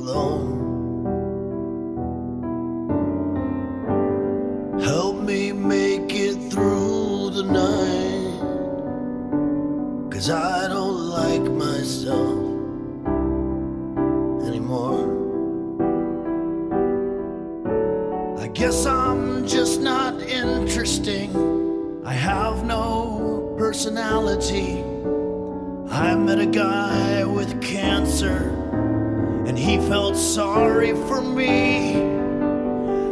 alone. Help me make it through the night, 'cause I don't like myself anymore. I guess I'm just not interesting. I have no personality. I met a guy with cancer, and he felt sorry for me.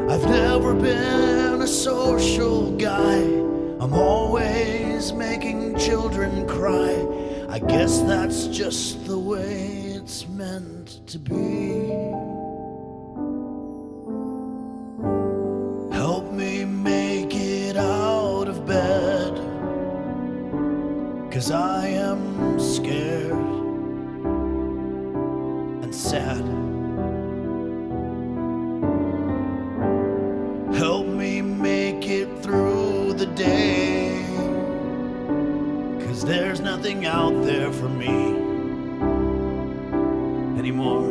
I've never been a social guy. I'm always making children cry. I guess that's just the way it's meant to be. Help me make it out of bed, 'cause I am scared and sad. Help me make it through the day, 'cause there's nothing out there for me anymore.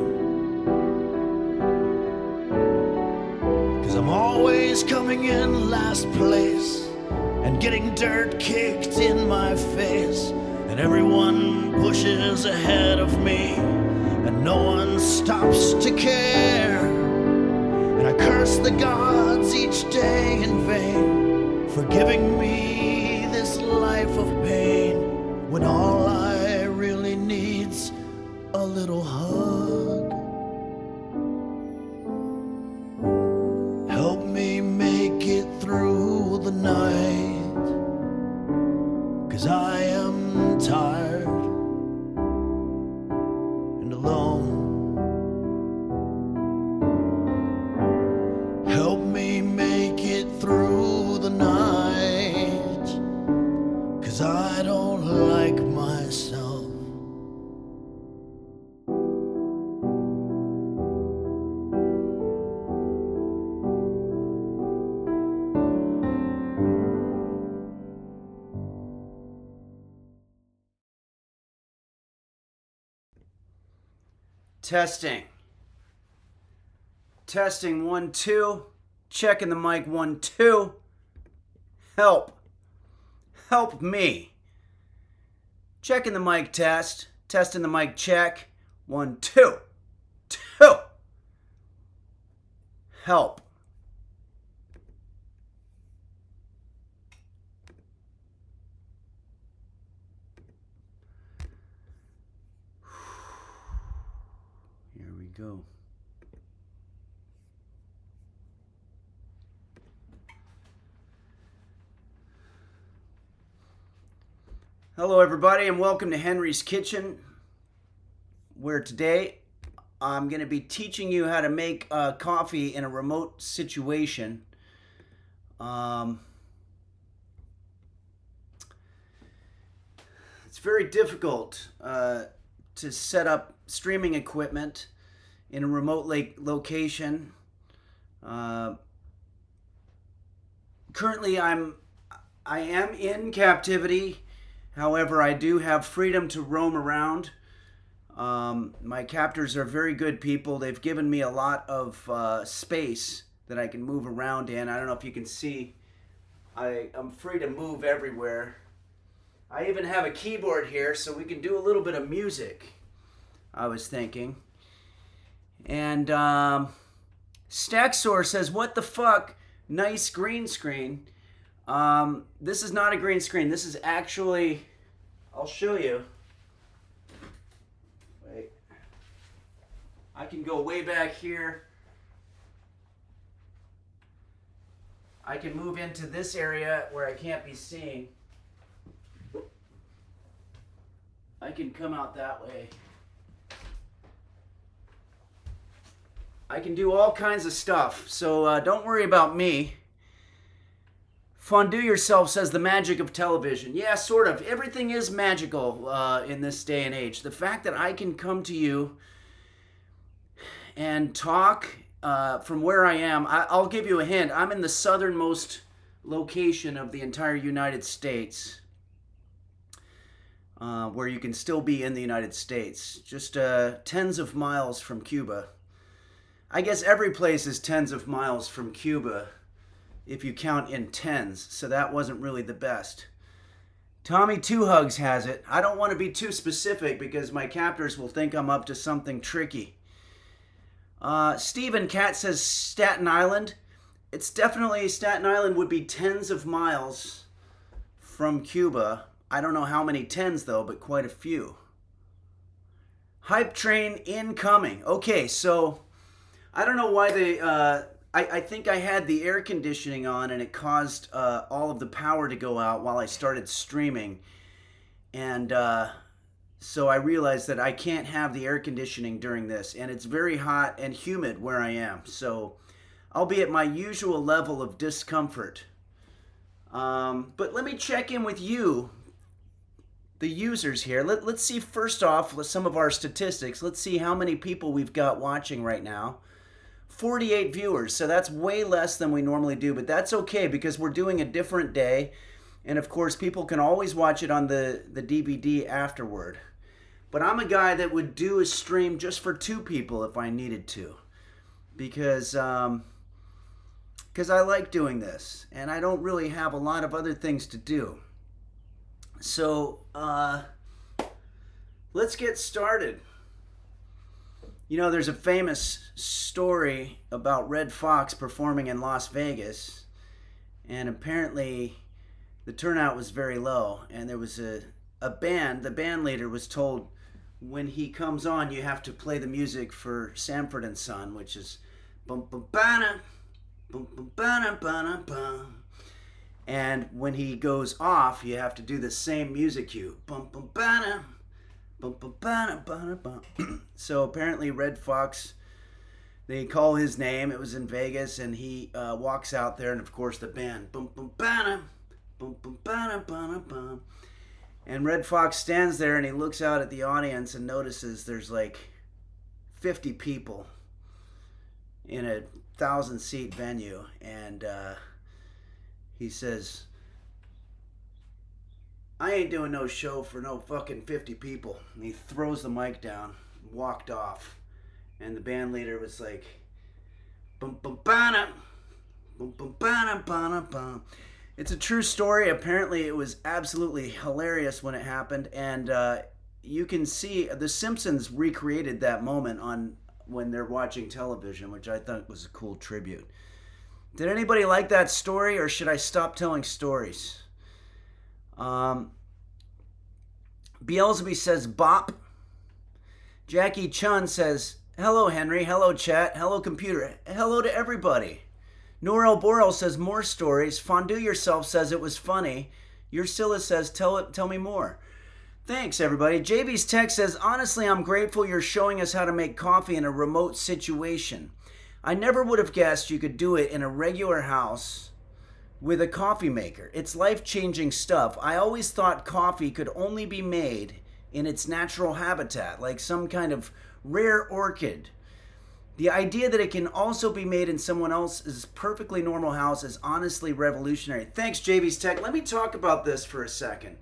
'Cause I'm always coming in last place and getting dirt kicked in my face, and everyone pushes ahead of me, and no one stops to care. And I curse the gods each day in vain for giving me this life of pain, when all I really need's a little hug. Help me make it through the night, 'cause I am tired and alone. Help me make it through the night, 'cause I don't like myself. Testing. Testing 1 2. Checking the mic 1 2. Help. Help me. Checking the mic test. Testing the mic check. 1 2 2. Help. Here we go. Hello everybody, and welcome to Henry's Kitchen, where today I'm going to be teaching you how to make coffee in a remote situation. It's very difficult to set up streaming equipment in a remote location. Currently, I am in captivity. However, I do have freedom to roam around. My captors are very good people. They've given me a lot of space that I can move around in. I don't know if you can see. I'm free to move everywhere. I even have a keyboard here, so we can do a little bit of music, I was thinking. And Stacksour says, "What the fuck? Nice green screen." This is not a green screen. This is actually, I'll show you. Wait. I can go way back here. I can move into this area where I can't be seen. I can come out that way. I can do all kinds of stuff, so don't worry about me. Fondue Yourself says the magic of television. Yeah, sort of. Everything is magical in this day and age. The fact that I can come to you and talk from where I am, I'll give you a hint. I'm in the southernmost location of the entire United States, where you can still be in the United States. Just tens of miles from Cuba. I guess every place is tens of miles from Cuba if you count in tens, so that wasn't really the best. Tommy Two Hugs has it. I don't want to be too specific because my captors will think I'm up to something tricky. Stephen Cat says Staten Island. It's definitely, Staten Island would be tens of miles from Cuba. I don't know how many tens though, but quite a few. Hype train incoming. Okay, so I don't know why they, I think I had the air conditioning on and it caused all of the power to go out while I started streaming. And so I realized that I can't have the air conditioning during this. And it's very hot and humid where I am. So I'll be at my usual level of discomfort. But let me check in with you, the users here. Let's see first off some of our statistics. Let's see how many people we've got watching right now. 48 viewers, so that's way less than we normally do, but that's okay because we're doing a different day. And of course, people can always watch it on the DVD afterward. But I'm a guy that would do a stream just for 2 people if I needed to. Because I like doing this. And I don't really have a lot of other things to do. So, let's get started. You know, there's a famous story about Red Fox performing in Las Vegas, and apparently the turnout was very low, and there was a band, the band leader was told, when he comes on, you have to play the music for Sanford and Son, which is bum bum bana, bum bum bana bana bum. And when he goes off, you have to do the same music cue, bum bum bana. So apparently Red Fox, they call his name, it was in Vegas, and he walks out there, and of course the band, and Red Fox stands there and he looks out at the audience and notices there's like 50 people in a 1,000-seat venue, and he says, I ain't doing no show for no fucking 50 people. And he throws the mic down, walked off. And the band leader was like, bum bum bana, bum bum bana bana bum. It's a true story. Apparently it was absolutely hilarious when it happened. And you can see The Simpsons recreated that moment on when they're watching television, which I thought was a cool tribute. Did anybody like that story, or should I stop telling stories? Beelzebub says bop. Jackie Chun says, hello Henry, hello chat, hello computer, hello to everybody. Norel Boral says more stories. Fondue Yourself says it was funny. Ursula says tell me more. Thanks everybody. JB's text says, honestly I'm grateful you're showing us how to make coffee in a remote situation. I never would have guessed you could do it in a regular house with a coffee maker. It's life-changing stuff. I always thought coffee could only be made in its natural habitat, like some kind of rare orchid. The idea that it can also be made in someone else's perfectly normal house is honestly revolutionary. Thanks, JV's Tech. Let me talk about this for a second.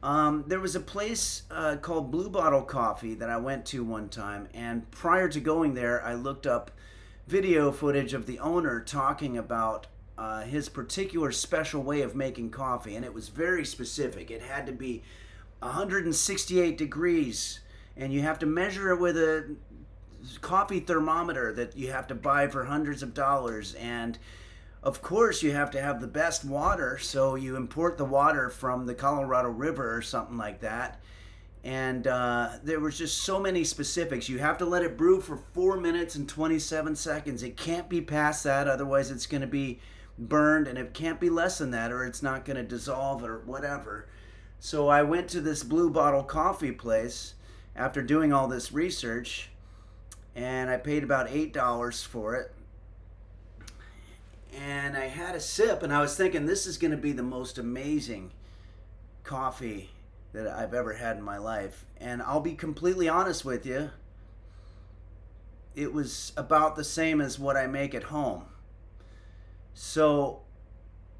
There was a place called Blue Bottle Coffee that I went to one time, and prior to going there, I looked up video footage of the owner talking about his particular special way of making coffee, and it was very specific. It had to be 168 degrees, and you have to measure it with a coffee thermometer that you have to buy for hundreds of dollars, and of course you have to have the best water, so you import the water from the Colorado River or something like that. And there was just so many specifics. You have to let it brew for 4 minutes and 27 seconds. It can't be past that, otherwise it's going to be burned, and it can't be less than that or it's not going to dissolve or whatever. So I went to this Blue Bottle Coffee place after doing all this research, and I paid about $8 for it. And I had a sip, and I was thinking, this is going to be the most amazing coffee that I've ever had in my life. And I'll be completely honest with you, it was about the same as what I make at home. So,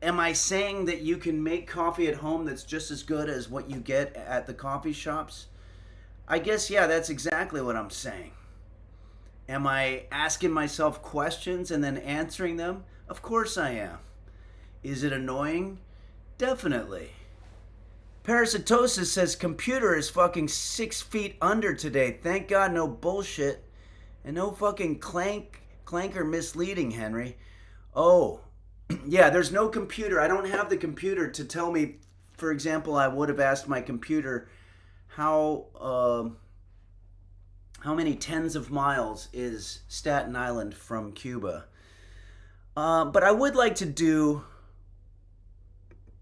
am I saying that you can make coffee at home that's just as good as what you get at the coffee shops? I guess, yeah, that's exactly what I'm saying. Am I asking myself questions and then answering them? Of course I am. Is it annoying? Definitely. Parasitosis says computer is fucking 6 feet under today. Thank God no bullshit. And no fucking clanker misleading, Henry. Oh, yeah, there's no computer. I don't have the computer to tell me. For example, I would have asked my computer how many tens of miles is Staten Island from Cuba. But I would like to do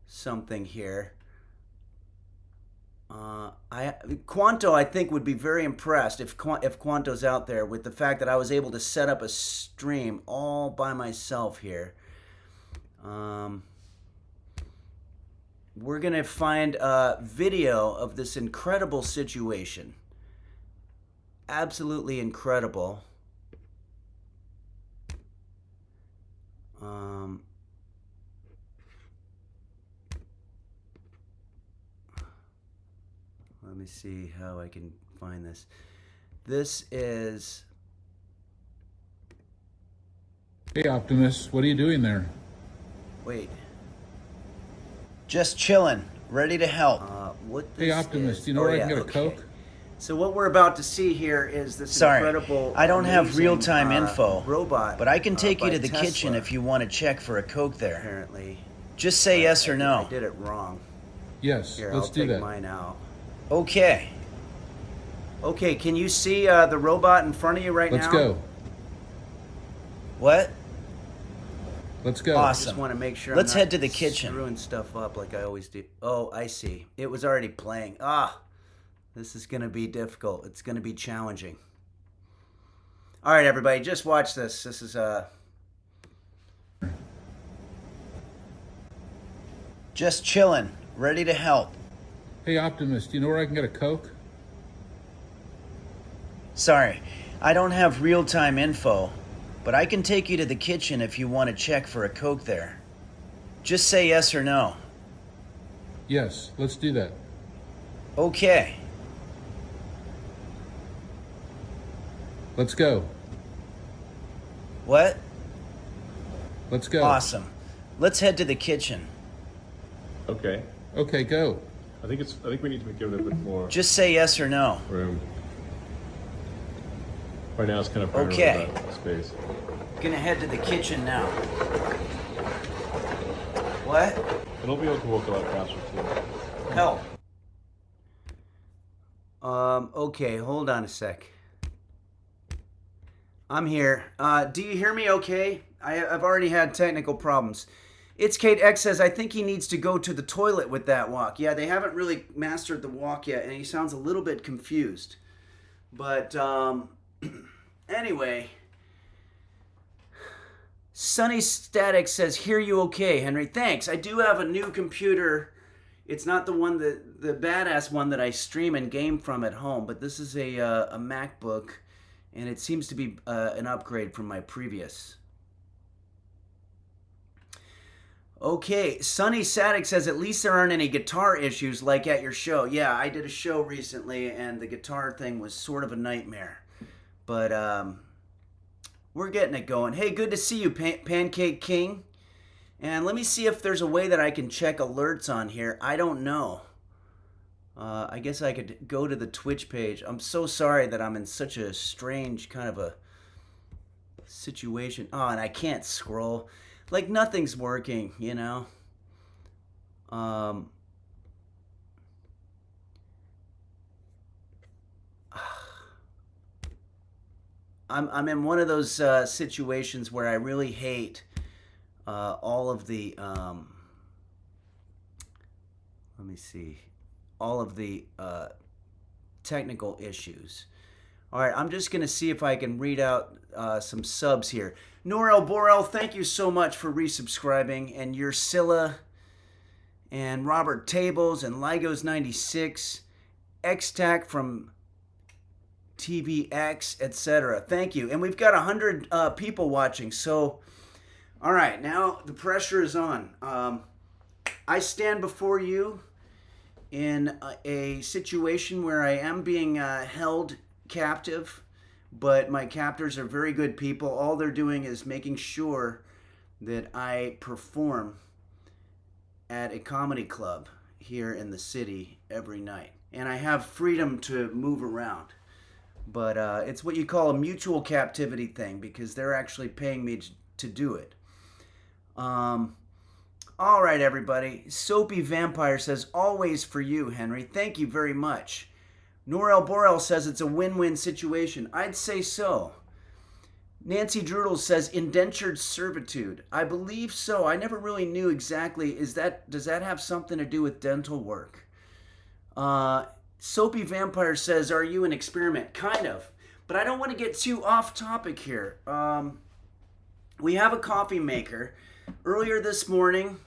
something here. Quanto, I think, would be very impressed if Quanto's out there with the fact that I was able to set up a stream all by myself here. We're going to find a video of this incredible situation. Absolutely incredible. Let me see how I can find this. This is... Hey, Optimus, what are you doing there? Wait. Just chilling, ready to help. Hey, Optimus, do you know where I can get a Coke? So what we're about to see here is this incredible... I don't have real-time info, robot, but I can take you to the Tesla, kitchen if you want to check for a Coke there. Apparently. Just say yes or no. I did it wrong. Yes, Here, let's I'll do take that. mine out. Okay. Okay, can you see the robot in front of you right now? Let's go. What? Let's go. I Awesome. just want to make sure Let's I'm not head to the kitchen. screwing stuff up like I always do. Oh, I see. It was already playing. This is going to be difficult. It's going to be challenging. All right, everybody, just watch this. This is Just chilling, ready to help. Hey, Optimus, do you know where I can get a Coke? Sorry, I don't have real-time info, but I can take you to the kitchen if you want to check for a Coke there. Just say yes or no. Yes, let's do that. Okay. Let's go. What? Let's go. Awesome. Let's head to the kitchen. Okay. Okay, go. I think we need to give it a bit more Just say yes or no. room. Right now it's kind of prone Okay. about space. going to head to the kitchen now. What? It'll be able to walk a lot faster too. Help. Okay, hold on a sec. I'm here. Do you hear me okay? I've already had technical problems. It's Kate X says, I think he needs to go to the toilet with that walk. Yeah, they haven't really mastered the walk yet, and he sounds a little bit confused. But, anyway. Sunny Static says, hear you okay, Henry. Thanks. I do have a new computer. It's not the one that, the badass one that I stream and game from at home, but this is a MacBook, and it seems to be an upgrade from my previous. Okay, Sunny Static says, at least there aren't any guitar issues like at your show. Yeah, I did a show recently, and the guitar thing was sort of a nightmare. But, we're getting it going. Hey, good to see you, Pancake King. And let me see if there's a way that I can check alerts on here. I don't know. I guess I could go to the Twitch page. I'm so sorry that I'm in such a strange kind of a situation. Oh, and I can't scroll. Like, nothing's working, you know? I'm in one of those situations where I really hate all of the let me see, all of the technical issues. All right, I'm just gonna see if I can read out some subs here. Norel Borel, thank you so much for resubscribing, and Ursula, and Robert Tables, and Ligos96, Xtac from TVX, etc. Thank you. And we've got 100 people watching. So, all right, now the pressure is on. I stand before you in a situation where I am being held captive but my captors are very good people. All they're doing is making sure that I perform at a comedy club here in the city every night. And I have freedom to move around. But it's what you call a mutual captivity thing, because they're actually paying me to do it. All right, everybody. Soapy Vampire says, always for you, Henry. Thank you very much. Norel Borel says it's a win-win situation. I'd say so. Nancy Drudel says indentured servitude. I believe so. I never really knew exactly. Does that have something to do with dental work? Soapy Vampire says, are you an experiment? Kind of. But I don't want to get too off topic here. We have a coffee maker. Earlier this morning,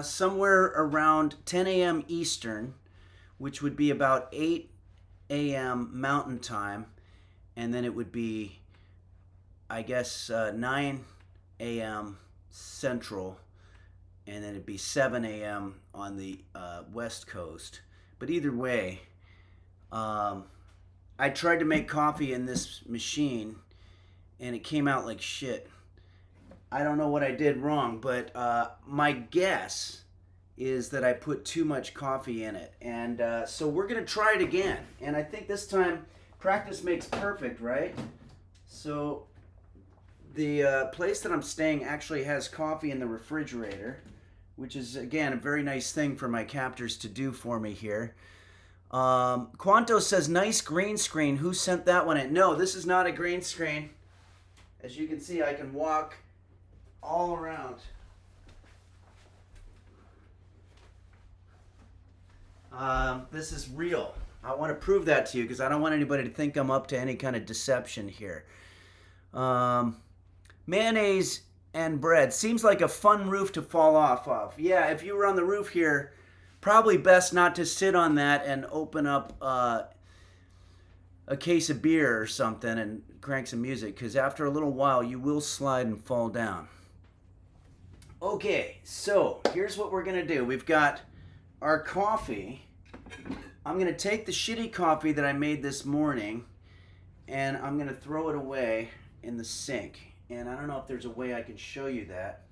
somewhere around 10 a.m. Eastern, which would be about 8 a.m. Mountain Time, and then it would be, I guess, 9 a.m. Central, and then it'd be 7 a.m. on the West Coast. But either way, I tried to make coffee in this machine, and it came out like shit. I don't know what I did wrong, but my guess is that I put too much coffee in it. And so we're going to try it again. And I think this time, practice makes perfect, right? So the place that I'm staying actually has coffee in the refrigerator, which is, again, a very nice thing for my captors to do for me here. Quanto says, nice green screen. Who sent that one in? No, this is not a green screen. As you can see, I can walk all around. This is real. I want to prove that to you because I don't want anybody to think I'm up to any kind of deception here. Mayonnaise and bread. Seems like a fun roof to fall off of. Yeah, if you were on the roof here, probably best not to sit on that and open up a case of beer or something and crank some music, because after a little while you will slide and fall down. Okay, so here's what we're going to do. We've got our coffee. I'm going to take the shitty coffee that I made this morning and I'm going to throw it away in the sink. And I don't know if there's a way I can show you that.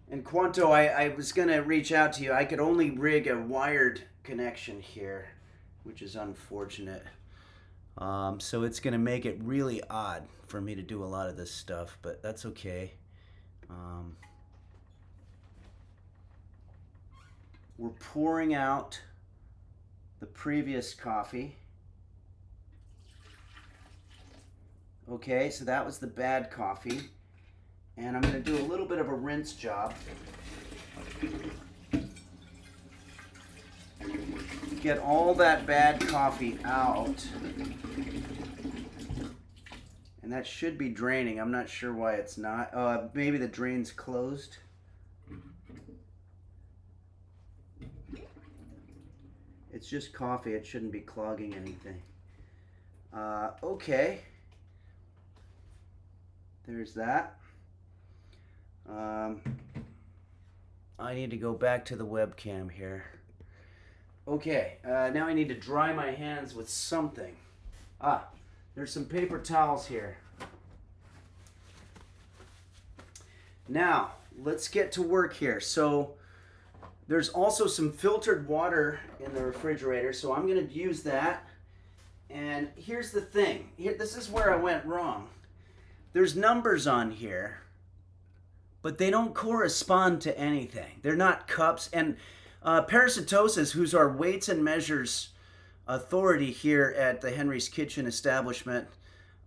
And Quanto, I was going to reach out to you. I could only rig a wired connection here, which is unfortunate. So it's going to make it really odd for me to do a lot of this stuff, but that's okay. We're pouring out the previous coffee. Okay, so that was the bad coffee. And I'm going to do a little bit of a rinse job. Get all that bad coffee out. And that should be draining. I'm not sure why it's not. Maybe the drain's closed. It's just coffee. It shouldn't be clogging anything. Okay. There's that. I need to go back to the webcam here. Okay, now I need to dry my hands with something. There's some paper towels here. Now, let's get to work here. So, there's also some filtered water in the refrigerator, so I'm going to use that. And here's the thing. This is where I went wrong. There's numbers on here, but they don't correspond to anything. They're not cups. And Parasitosis, who's our weights and measures authority here at the Henry's Kitchen establishment,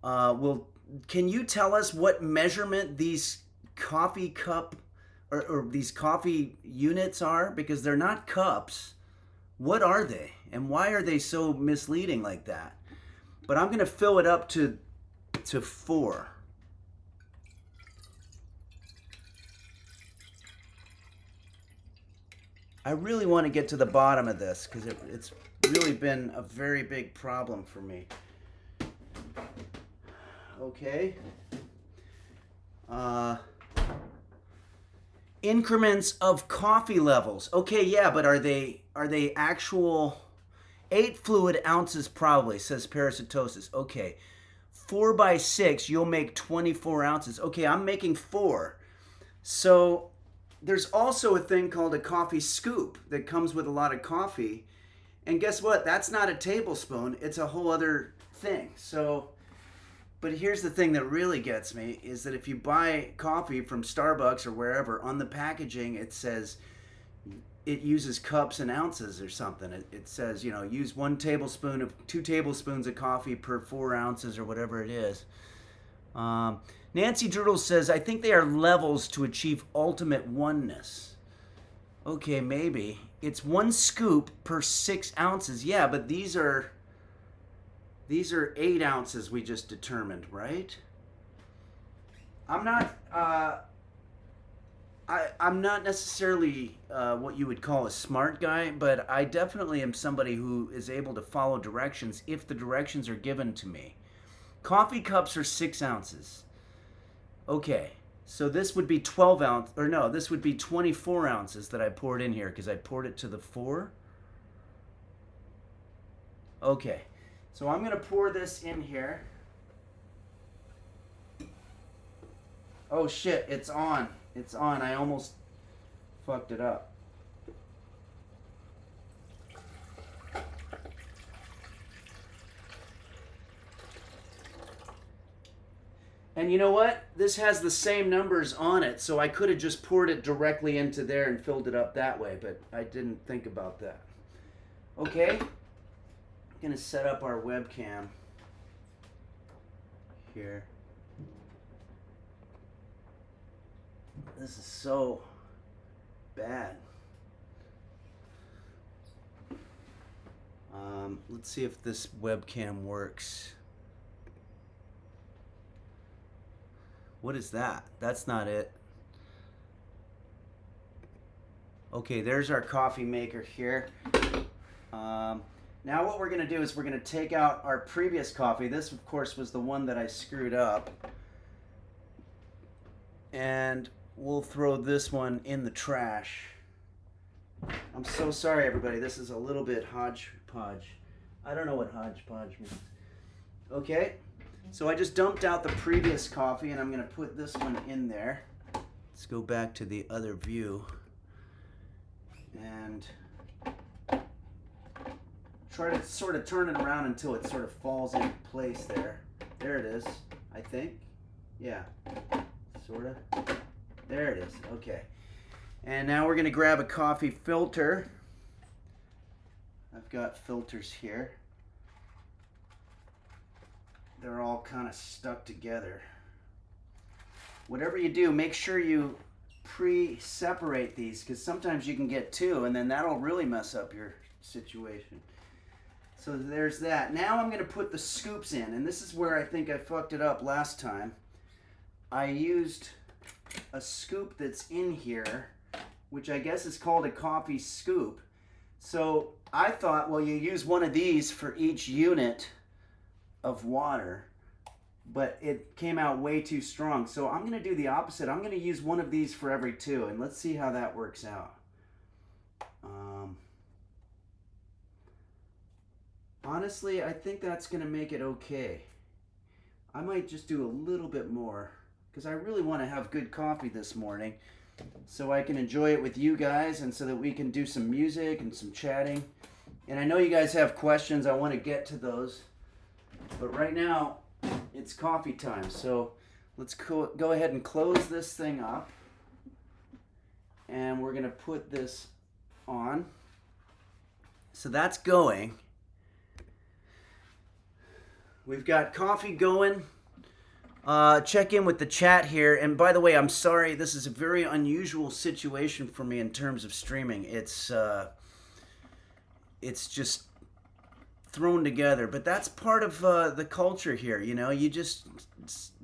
can you tell us what measurement these coffee cup or these coffee units are? Because they're not cups. What are they? And why are they so misleading like that? But I'm going to fill it up to 4. I really want to get to the bottom of this because it's really been a very big problem for me. Okay. Increments of coffee levels. Okay, yeah, but are they actual 8 fluid ounces probably, says Parasitosis. Okay. 4 by 6, you'll make 24 ounces. Okay, I'm making 4. So there's also a thing called a coffee scoop that comes with a lot of coffee. And guess what? That's not a tablespoon. It's a whole other thing. So, but here's the thing that really gets me is that if you buy coffee from Starbucks or wherever, on the packaging it says it uses cups and ounces or something. It says, you know, use 2 tablespoons of coffee per 4 ounces or whatever it is. Nancy Droodle says, I think they are levels to achieve ultimate oneness. Okay, maybe. It's 1 scoop per 6 ounces. Yeah, but these are 8 ounces we just determined, right? I'm not I'm not necessarily what you would call a smart guy, but I definitely am somebody who is able to follow directions if the directions are given to me. Coffee cups are 6 ounces. Okay, so this would be 12 ounce, or no, this would be 24 ounces that I poured in here because I poured it to the 4. Okay, so I'm going to pour this in here. Oh shit, it's on. It's on. I almost fucked it up. And you know what? This has the same numbers on it, so I could have just poured it directly into there and filled it up that way, but I didn't think about that. Okay. I'm going to set up our webcam here. This is so bad. Let's see if this webcam works. What is that? That's not it. Okay, there's our coffee maker here. Now what we're going to do is we're going to take out our previous coffee. This, of course, was the one that I screwed up. And we'll throw this one in the trash. I'm so sorry, everybody. This is a little bit hodgepodge. I don't know what hodgepodge means. Okay, so I just dumped out the previous coffee, and I'm going to put this one in there. Let's go back to the other view. And try to sort of turn it around until it sort of falls into place there. There it is, I think. Yeah, sort of. There it is. Okay. And now we're going to grab a coffee filter. I've got filters here. They're all kind of stuck together. Whatever you do, make sure you pre-separate these, because sometimes you can get 2 and then that'll really mess up your situation. So there's that. Now I'm going to put the scoops in, and this is where I think I fucked it up last time. I used a scoop that's in here, which I guess is called a coffee scoop. So I thought, well, you use one of these for each unit of water, but it came out way too strong. So I'm going to do the opposite. I'm going to use one of these for every 2, and let's see how that works out. Honestly, I think that's going to make it okay. I might just do a little bit more, because I really want to have good coffee this morning so I can enjoy it with you guys and so that we can do some music and some chatting. And I know you guys have questions. I want to get to those. But right now, it's coffee time. So let's go ahead and close this thing up. And we're going to put this on. So that's going. We've got coffee going. Check in with the chat here. And by the way, I'm sorry, this is a very unusual situation for me in terms of streaming. It's just thrown together, but that's part of the culture here. You know, you just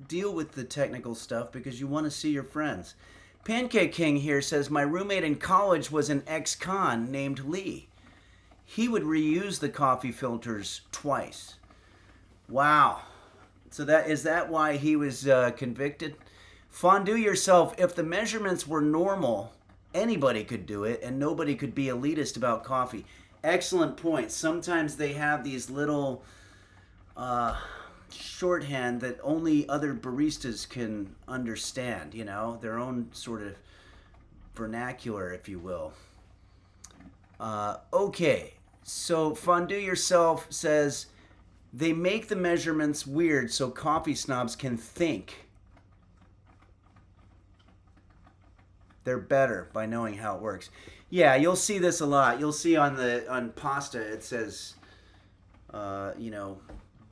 deal with the technical stuff because you want to see your friends. Pancake King here says, my roommate in college was an ex-con named Lee. He would reuse the coffee filters twice. Wow. So is that why he was convicted? Fondue yourself. If the measurements were normal, anybody could do it, and nobody could be elitist about coffee. Excellent point. Sometimes they have these little shorthand that only other baristas can understand, you know, their own sort of vernacular, if you will. Okay, so Fondue Yourself says they make the measurements weird so coffee snobs can think they're better by knowing how it works. Yeah, you'll see this a lot. You'll see on pasta it says,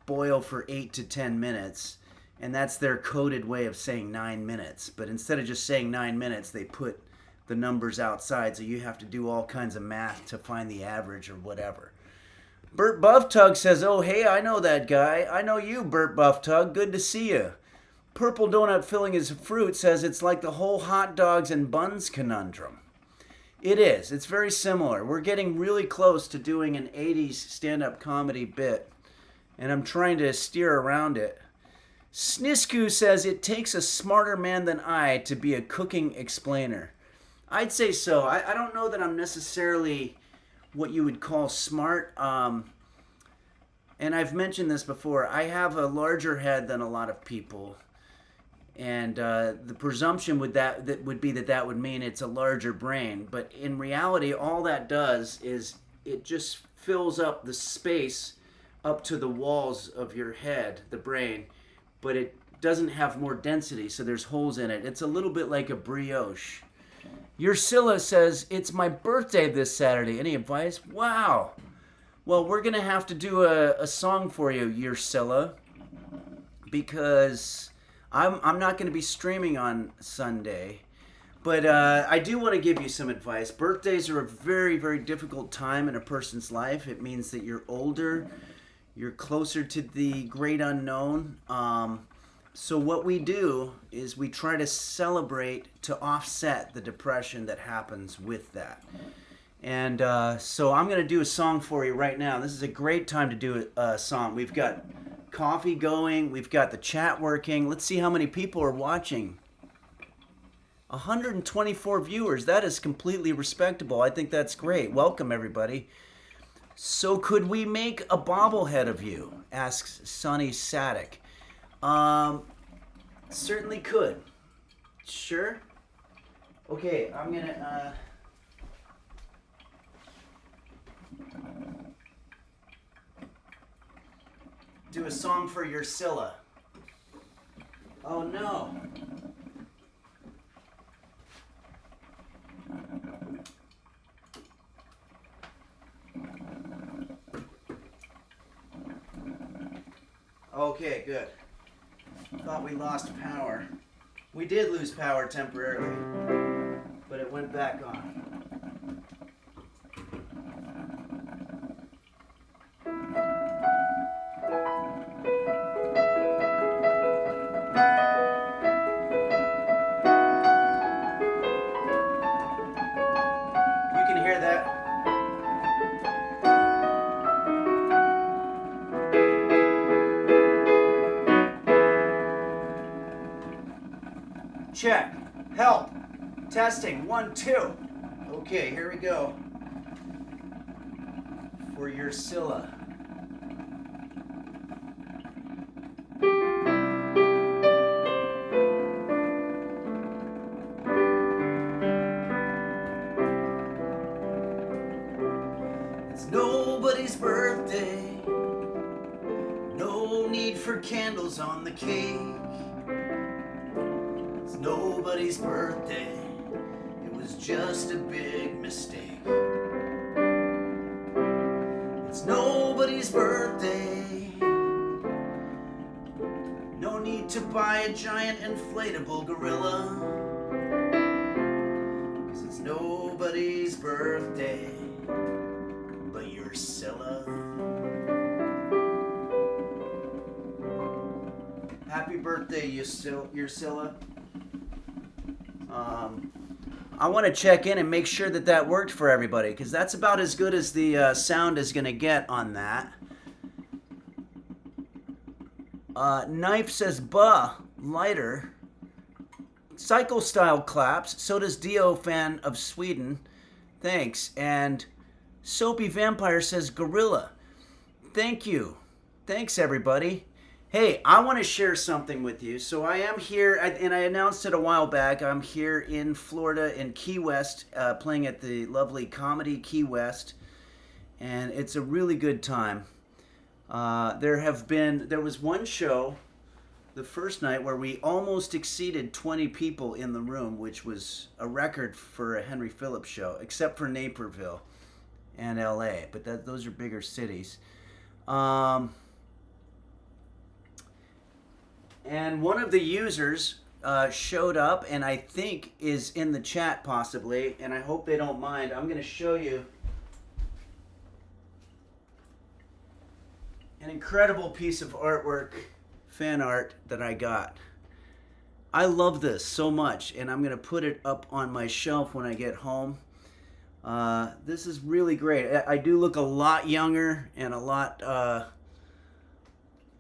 boil for 8 to 10 minutes, and that's their coded way of saying 9 minutes. But instead of just saying 9 minutes, they put the numbers outside, so you have to do all kinds of math to find the average or whatever. Burt Bufftug says, oh, hey, I know that guy. I know you, Burt Bufftug. Good to see you. Purple Donut Filling His Fruit says it's like the whole hot dogs and buns conundrum. It is. It's very similar. We're getting really close to doing an 80s stand-up comedy bit, and I'm trying to steer around it. Snisku says it takes a smarter man than I to be a cooking explainer. I'd say so. I don't know that I'm necessarily what you would call smart. And I've mentioned this before. I have a larger head than a lot of people. And the presumption would be that would mean it's a larger brain. But in reality, all that does is it just fills up the space up to the walls of your head, the brain. But it doesn't have more density, so there's holes in it. It's a little bit like a brioche. Ursula says, it's my birthday this Saturday. Any advice? Wow. Well, we're going to have to do a song for you, Ursula, because I'm not going to be streaming on Sunday. But I do want to give you some advice. Birthdays are a very, very difficult time in a person's life. It means that you're older. You're closer to the great unknown. So what we do is we try to celebrate to offset the depression that happens with that. And so I'm going to do a song for you right now. This is a great time to do a song. We've got coffee going. We've got the chat working. Let's see how many people are watching. 124 viewers. That is completely respectable. I think that's great. Welcome, everybody. So could we make a bobblehead of you? Asks Sonny Sadek. Certainly could. Sure. Okay, I'm gonna do a song for Ursula. Oh no. Okay, good. Thought we lost power. We did lose power temporarily, but it went back on. You can hear that. Check. Help. Testing. 1, 2. Okay, here we go. For Ursula. It's nobody's birthday. No need for candles on the cake. Nobody's birthday, it was just a big mistake. It's nobody's birthday, no need to buy a giant inflatable gorilla, 'cause it's nobody's birthday but Ursula. Happy birthday, Ursula. I want to check in and make sure that that worked for everybody, because that's about as good as the sound is going to get on that. Knife says, "Buh, lighter." Cycle Style claps. So does Dio, fan of Sweden. Thanks. And Soapy Vampire says, "Gorilla." Thank you. Thanks, everybody. Hey, I want to share something with you. So I am here, and I announced it a while back. I'm here in Florida, in Key West, playing at the lovely Comedy Key West, and it's a really good time. There was one show the first night where we almost exceeded 20 people in the room, which was a record for a Henry Phillips show, except for Naperville and LA, but those are bigger cities. And one of the users showed up, and I think is in the chat possibly, and I hope they don't mind. I'm going to show you an incredible piece of artwork, fan art, that I got. I love this so much, and I'm going to put it up on my shelf when I get home. This is really great. I do look a lot younger and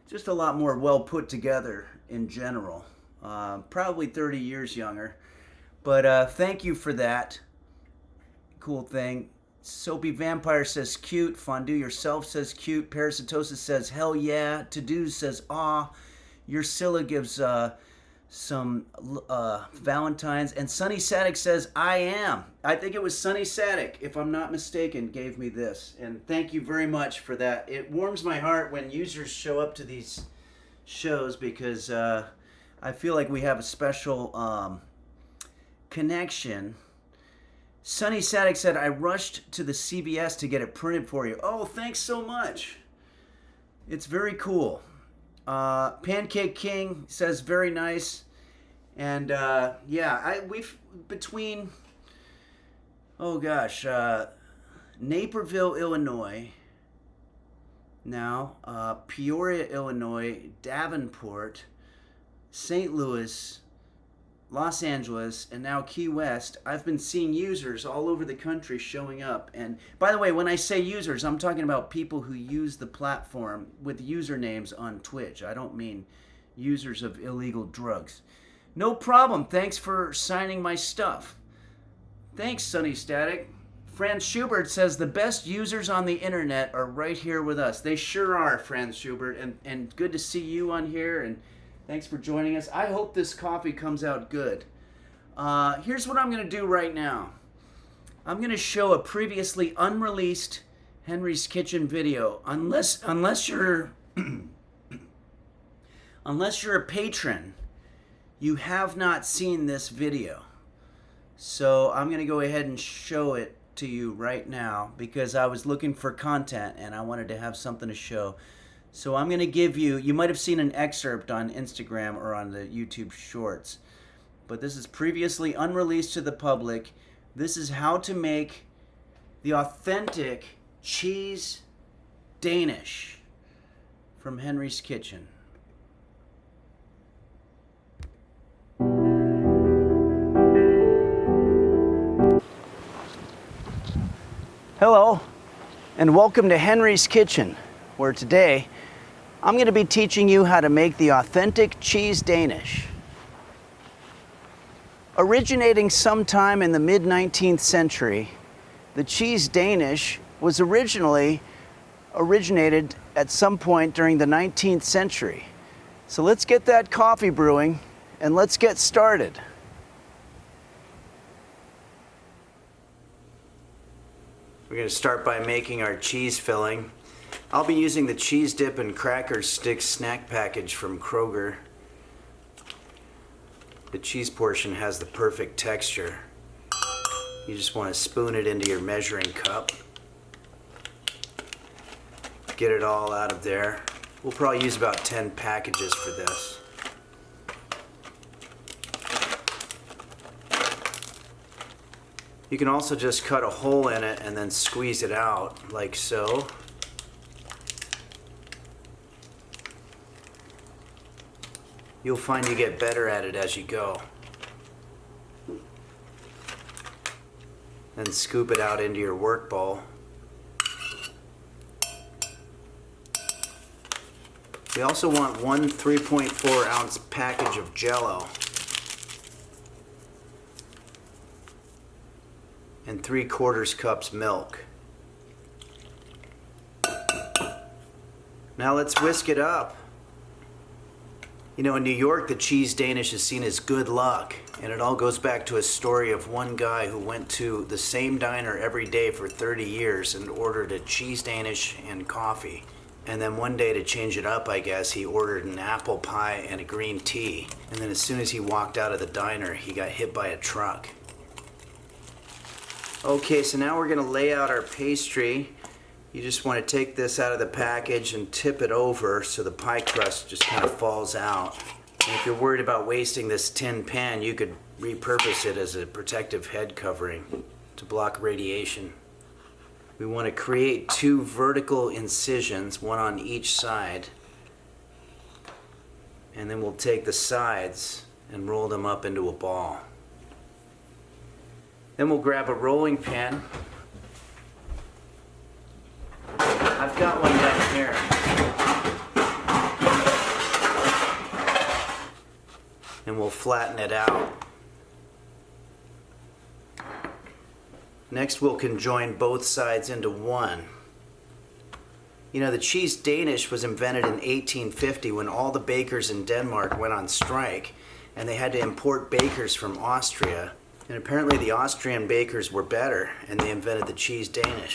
just a lot more well put together in general. Probably 30 years younger. But thank you for that. Cool thing. Soapy Vampire says cute. Fondue Yourself says cute. Parasitosis says hell yeah. To Do says aw. Your Scylla gives some Valentine's. And Sunny Sadik says I am. I think it was Sunny Sadik, if I'm not mistaken, gave me this. And thank you very much for that. It warms my heart when users show up to these shows because I feel like we have a special connection. Sunny Sadik said, I rushed to the CVS to get it printed for you. Oh, thanks so much. It's very cool. Pancake King says, very nice. And we've between, Naperville, Illinois, now, Peoria, Illinois, Davenport, St. Louis, Los Angeles, and now Key West. I've been seeing users all over the country showing up. And by the way, when I say users, I'm talking about people who use the platform with usernames on Twitch. I don't mean users of illegal drugs. No problem. Thanks for signing my stuff. Thanks, Sunny Static. Franz Schubert says the best users on the internet are right here with us. They sure are, Franz Schubert. And good to see you on here. And thanks for joining us. I hope this coffee comes out good. Here's what I'm going to do right now. I'm going to show a previously unreleased Henry's Kitchen video. Unless you're unless you're a patron, you have not seen this video. So I'm going to go ahead and show it to you right now because I was looking for content and I wanted to have something to show. So I'm going to give you might have seen an excerpt on Instagram or on the YouTube Shorts, but this is previously unreleased to the public. This is how to make the authentic cheese Danish from Henry's Kitchen. Hello, and welcome to Henry's Kitchen, where today I'm going to be teaching you how to make the authentic cheese Danish. Originating sometime in the mid-19th century, the cheese Danish was originated at some point during the 19th century. So let's get that coffee brewing and let's get started. We're going to start by making our cheese filling. I'll be using the cheese dip and cracker stick snack package from Kroger. The cheese portion has the perfect texture. You just want to spoon it into your measuring cup. Get it all out of there. We'll probably use about 10 packages for this. You can also just cut a hole in it and then squeeze it out, like so. You'll find you get better at it as you go. Then scoop it out into your work bowl. We also want one 3.4 ounce package of Jell-O and 3/4 cups milk. Now let's whisk it up. You know, in New York, the cheese Danish is seen as good luck, and it all goes back to a story of one guy who went to the same diner every day for 30 years and ordered a cheese Danish and coffee. And then one day, to change it up, I guess, he ordered an apple pie and a green tea. And then as soon as he walked out of the diner, he got hit by a truck. Okay, so now we're gonna lay out our pastry. You just want to take this out of the package and tip it over so the pie crust just kind of falls out. And if you're worried about wasting this tin pan, you could repurpose it as a protective head covering to block radiation. We want to create 2 vertical incisions, one on each side. And then we'll take the sides and roll them up into a ball. Then we'll grab a rolling pin. I've got one down here. And we'll flatten it out. Next, we'll conjoin both sides into one. You know, the cheese Danish was invented in 1850 when all the bakers in Denmark went on strike, and they had to import bakers from Austria. And apparently the Austrian bakers were better, and they invented the cheese Danish.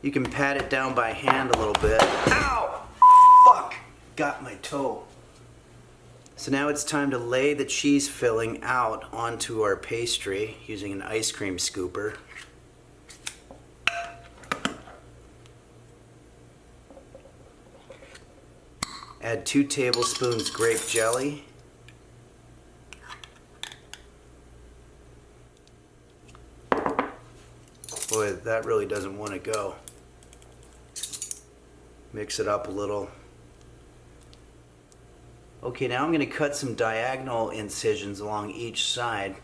You can pat it down by hand a little bit. Ow! Fuck! Got my toe. So now it's time to lay the cheese filling out onto our pastry using an ice cream scooper. Add 2 tablespoons grape jelly. Boy, that really doesn't want to go. Mix it up a little. Okay, now I'm going to cut some diagonal incisions along each side.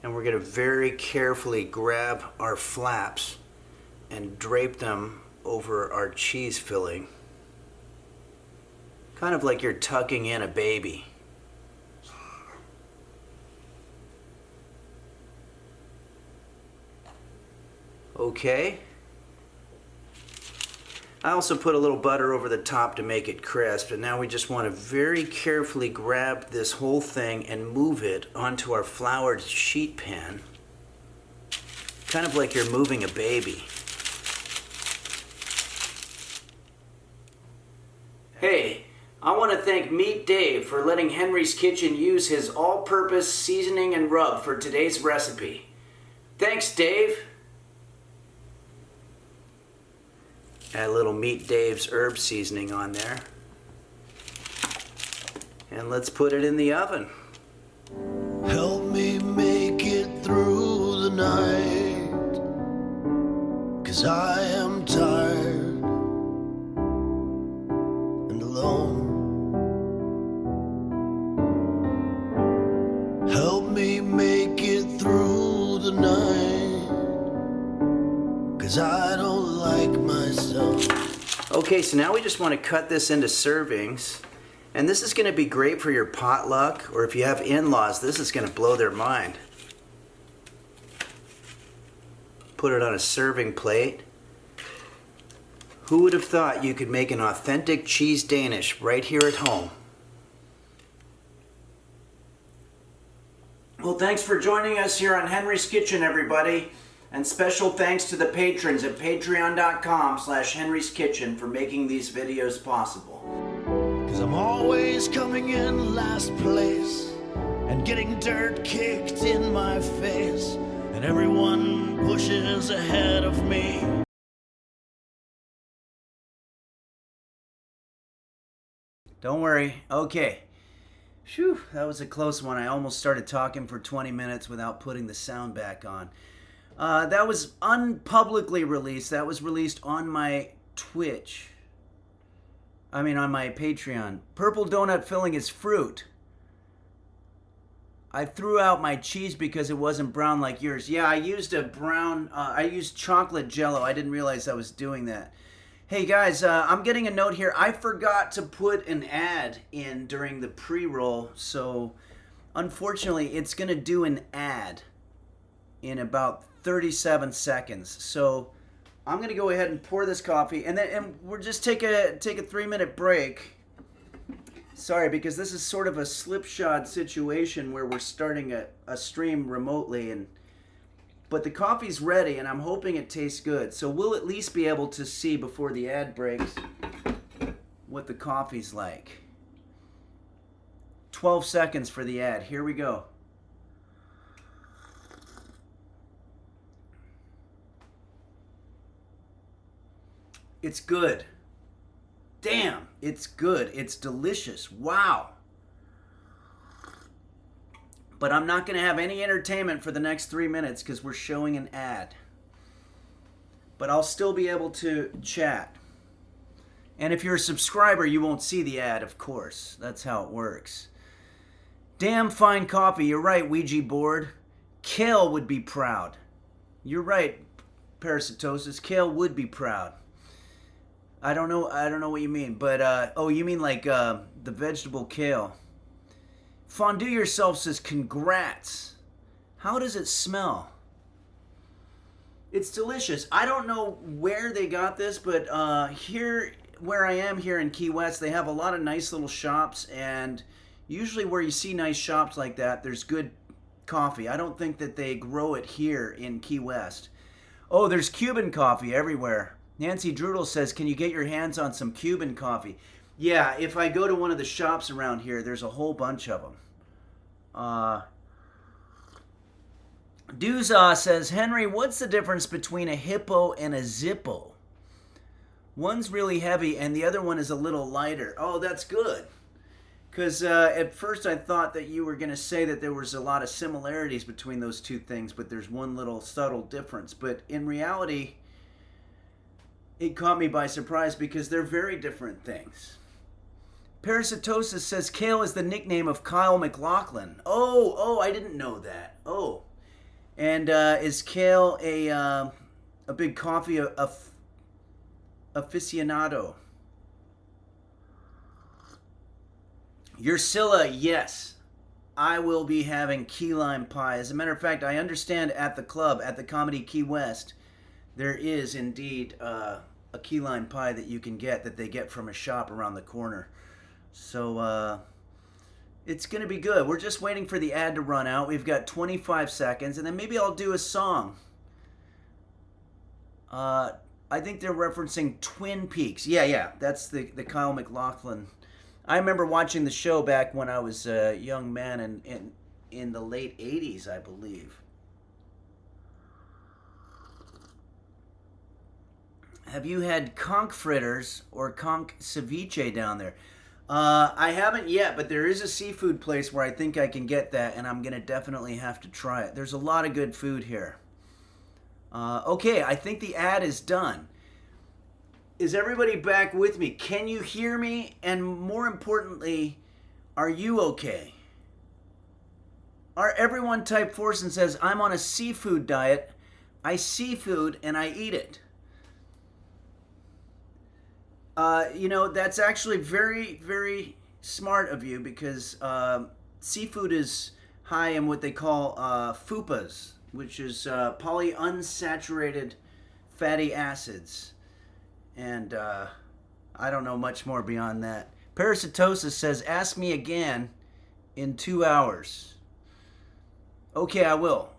And we're going to very carefully grab our flaps and drape them over our cheese filling. Kind of like you're tucking in a baby. Okay. I also put a little butter over the top to make it crisp, and now we just want to very carefully grab this whole thing and move it onto our floured sheet pan, kind of like you're moving a baby. Hey, I want to thank Meat Dave for letting Henry's Kitchen use his all-purpose seasoning and rub for today's recipe. Thanks, Dave. Add a little Meat Dave's herb seasoning on there. And let's put it in the oven. Help me make it through the night, 'cause I am tired and alone. Help me make it through the night, 'cause I don't like myself. Okay, so now we just want to cut this into servings. And this is going to be great for your potluck, or if you have in-laws, this is going to blow their mind. Put it on a serving plate. Who would have thought you could make an authentic cheese Danish right here at home? Well, thanks for joining us here on Henry's Kitchen, everybody. And special thanks to the patrons at patreon.com/Henry's Kitchen for making these videos possible. 'Cause I'm always coming in last place and getting dirt kicked in my face, and everyone pushes ahead of me. Don't worry. Okay. Phew, that was a close one. I almost started talking for 20 minutes without putting the sound back on. That was unpublicly released. That was released on my Twitch. On my Patreon. Purple donut filling is fruit. I threw out my cheese because it wasn't brown like yours. Yeah, I used I used chocolate Jello. I didn't realize I was doing that. Hey guys, I'm getting a note here. I forgot to put an ad in during the pre-roll, so unfortunately it's going to do an ad in about 37 seconds. So I'm gonna go ahead and pour this coffee, and we'll just take a 3-minute break. Sorry, because this is sort of a slipshod situation where we're starting a stream remotely, but the coffee's ready, and I'm hoping it tastes good. So we'll at least be able to see before the ad breaks what the coffee's like. 12 seconds for the ad. Here we go. It's good. Damn, it's good. It's delicious. Wow. But I'm not going to have any entertainment for the next 3 minutes because we're showing an ad. But I'll still be able to chat. And if you're a subscriber, you won't see the ad, of course. That's how it works. Damn fine coffee. You're right, Ouija board. Kale would be proud. You're right, Parasitosis. Kale would be proud. I don't know what you mean, but oh, you mean like the vegetable kale. Fondue Yourself says, congrats. How does it smell? It's delicious. I don't know where they got this, but here, where I am here in Key West, they have a lot of nice little shops, and usually where you see nice shops like that, there's good coffee. I don't think that they grow it here in Key West. Oh, there's Cuban coffee everywhere. Nancy Drudel says, can you get your hands on some Cuban coffee? Yeah, if I go to one of the shops around here, there's a whole bunch of them. Duza says, Henry, what's the difference between a hippo and a Zippo? One's really heavy and the other one is a little lighter. Oh, that's good. Because at first I thought that you were going to say that there was a lot of similarities between those two things, but there's one little subtle difference. But in reality, it caught me by surprise because they're very different things. Parasitosis says Kale is the nickname of Kyle MacLachlan. Oh, I didn't know that. Oh. And is Kale a big coffee aficionado? Ursula, yes. I will be having key lime pie. As a matter of fact, I understand at the club, at the Comedy Key West, there is indeed a key lime pie that you can get, that they get from a shop around the corner. So it's going to be good. We're just waiting for the ad to run out. We've got 25 seconds, and then maybe I'll do a song. I think they're referencing Twin Peaks. Yeah, that's the Kyle MacLachlan. I remember watching the show back when I was a young man in the late 80s, I believe. Have you had conch fritters or conch ceviche down there? I haven't yet, but there is a seafood place where I think I can get that, and I'm going to definitely have to try it. There's a lot of good food here. Okay, I think the ad is done. Is everybody back with me? Can you hear me? And more importantly, are you okay? Everyone type force and says, I'm on a seafood diet. I see food and I eat it. That's actually very, very smart of you because seafood is high in what they call FUPAs, which is polyunsaturated fatty acids. And I don't know much more beyond that. Parasitosis says, ask me again in 2 hours. Okay, I will.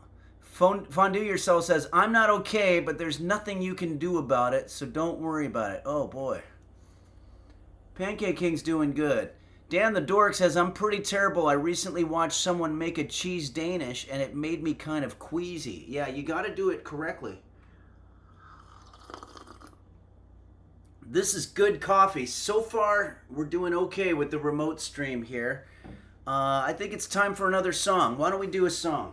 Fondue Yourself says, I'm not okay, but there's nothing you can do about it, so don't worry about it. Oh, boy. Pancake King's doing good. Dan the Dork says, I'm pretty terrible. I recently watched someone make a cheese Danish, and it made me kind of queasy. Yeah, you got to do it correctly. This is good coffee. So far, we're doing okay with the remote stream here. I think it's time for another song. Why don't we do a song?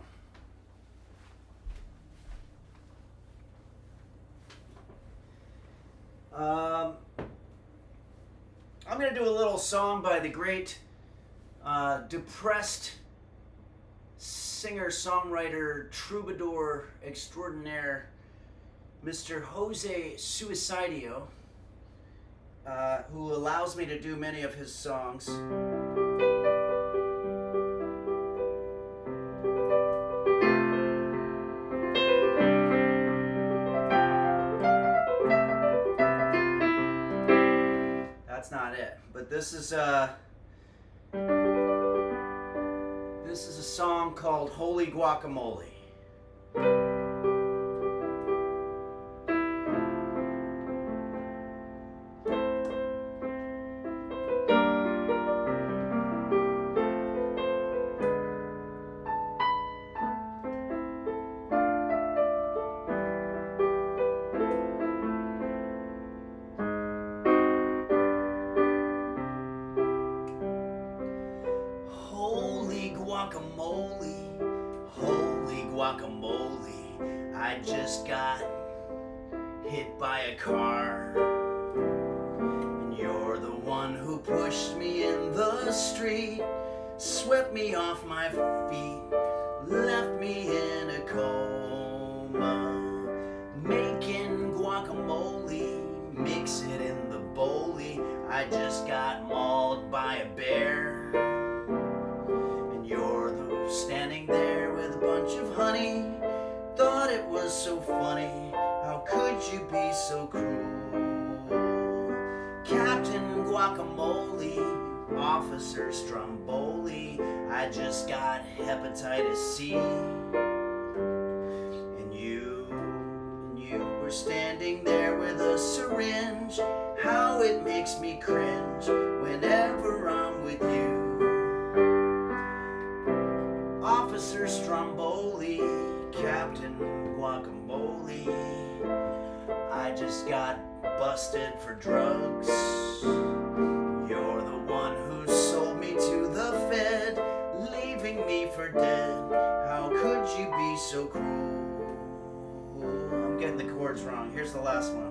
I'm going to do a little song by the great depressed singer-songwriter, troubadour extraordinaire, Mr. Jose Suicidio, who allows me to do many of his songs. this is a song called Holy Guacamole. Holy guacamole, I just got hit by a car, and you're the one who pushed me in the street, swept me off my feet, left me in a coma, making guacamole, mix it in the bowlie. I just got mauled by a bear, standing there with a bunch of honey. Thought it was so funny. How could you be so cruel? Captain Guacamole, Officer Stromboli, I just got hepatitis C. And you were standing there with a syringe. How it makes me cringe whenever I'm with you. Officer Stromboli, Captain Guacamole, I just got busted for drugs. You're the one who sold me to the Fed, leaving me for dead. How could you be so cruel? I'm getting the chords wrong. Here's the last one.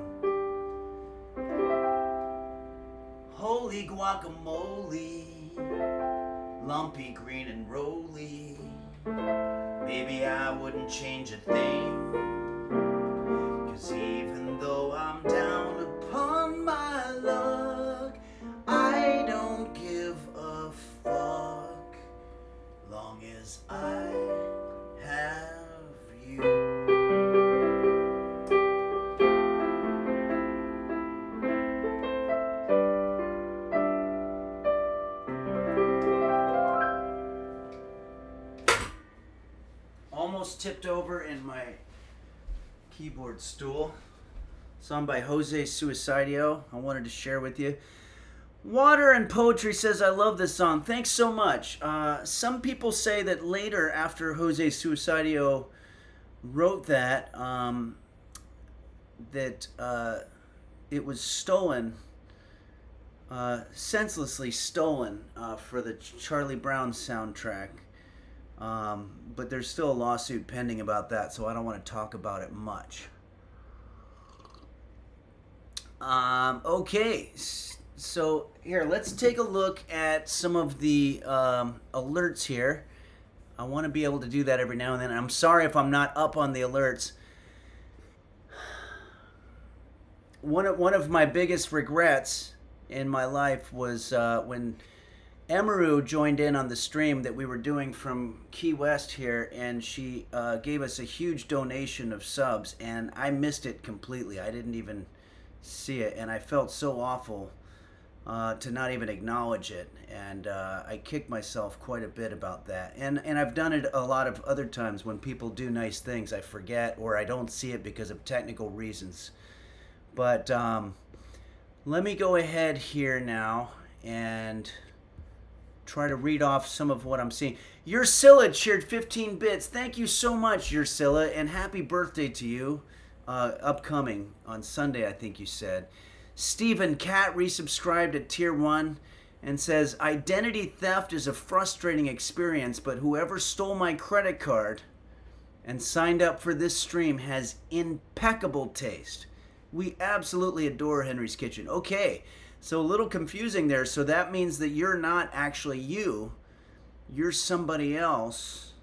Holy guacamole, lumpy, green, and roly. Maybe I wouldn't change a thing, 'cause even though I'm down upon my luck, I don't give a fuck, long as I have you. Almost tipped over in my keyboard stool. Song by Jose Suicidio. I wanted to share with you. Water and Poetry says, I love this song. Thanks so much. Some people say that later, after Jose Suicidio wrote that, it was stolen, senselessly stolen for the Charlie Brown soundtrack. But there's still a lawsuit pending about that, so I don't want to talk about it much. Okay, so here, let's take a look at some of the alerts here. I want to be able to do that every now and then. I'm sorry if I'm not up on the alerts. One of my biggest regrets in my life was when Emaru joined in on the stream that we were doing from Key West here, and she gave us a huge donation of subs, and I missed it completely. I didn't even see it, and I felt so awful to not even acknowledge it, and I kicked myself quite a bit about that. And I've done it a lot of other times when people do nice things. I forget, or I don't see it because of technical reasons. But let me go ahead here now and try to read off some of what I'm seeing. Ursula shared 15 bits. Thank you so much, Ursula, and happy birthday to you. Upcoming on Sunday, I think you said. Stephen Cat resubscribed at Tier 1 and says, identity theft is a frustrating experience, but whoever stole my credit card and signed up for this stream has impeccable taste. We absolutely adore Henry's Kitchen. Okay. So a little confusing there. So that means that you're not actually you. You're somebody else.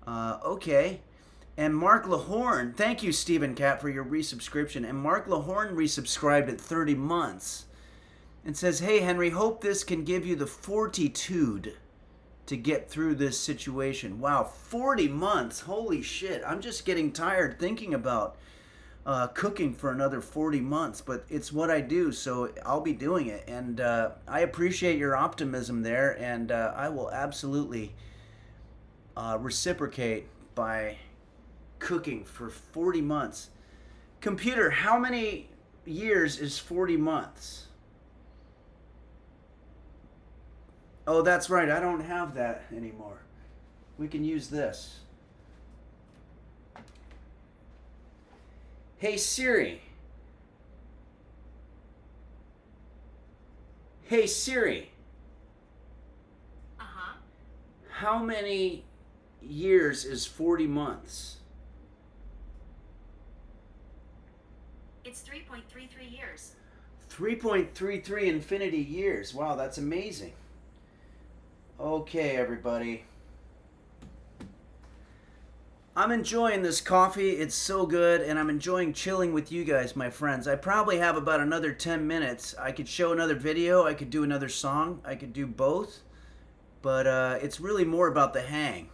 Okay. And Mark Lahorn, thank you, Stephen Cat, for your resubscription. And Mark Lahorn resubscribed at 30 months and says, hey, Henry, hope this can give you the fortitude to get through this situation. Wow, 40 months. Holy shit. I'm just getting tired thinking about cooking for another 40 months, but it's what I do, so I'll be doing it. And I appreciate your optimism there, and I will absolutely reciprocate by cooking for 40 months. Computer, how many years is 40 months? Oh, that's right. I don't have that anymore. We can use this. Hey Siri. Hey Siri. Uh-huh. How many years is 40 months? It's 3.33 years. 3.33 infinity years. Wow, that's amazing. Okay, everybody. I'm enjoying this coffee. It's so good, and I'm enjoying chilling with you guys, my friends. I probably have about another 10 minutes. I could show another video. I could do another song. I could do both. But it's really more about the hang.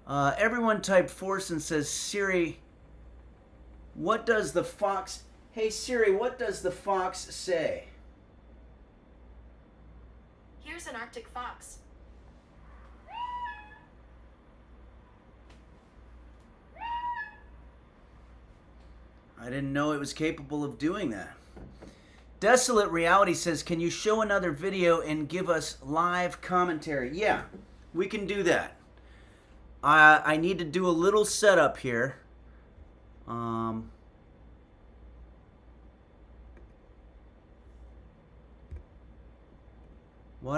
Everyone type force and says, Siri, what does the fox... Hey, Siri, what does the fox say? Here's an Arctic fox. I didn't know it was capable of doing that. Desolate Reality says, can you show another video and give us live commentary? Yeah, we can do that. I need to do a little setup here. Why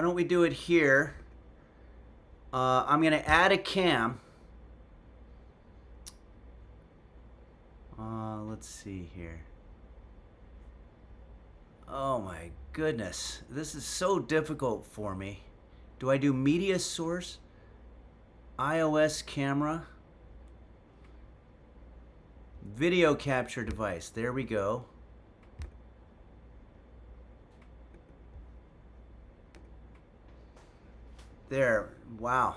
don't we do it here? I'm going to add a cam. Let's see here. Oh my goodness. This is so difficult for me. Do I do media source? iOS camera? Video capture device. There we go. There. Wow.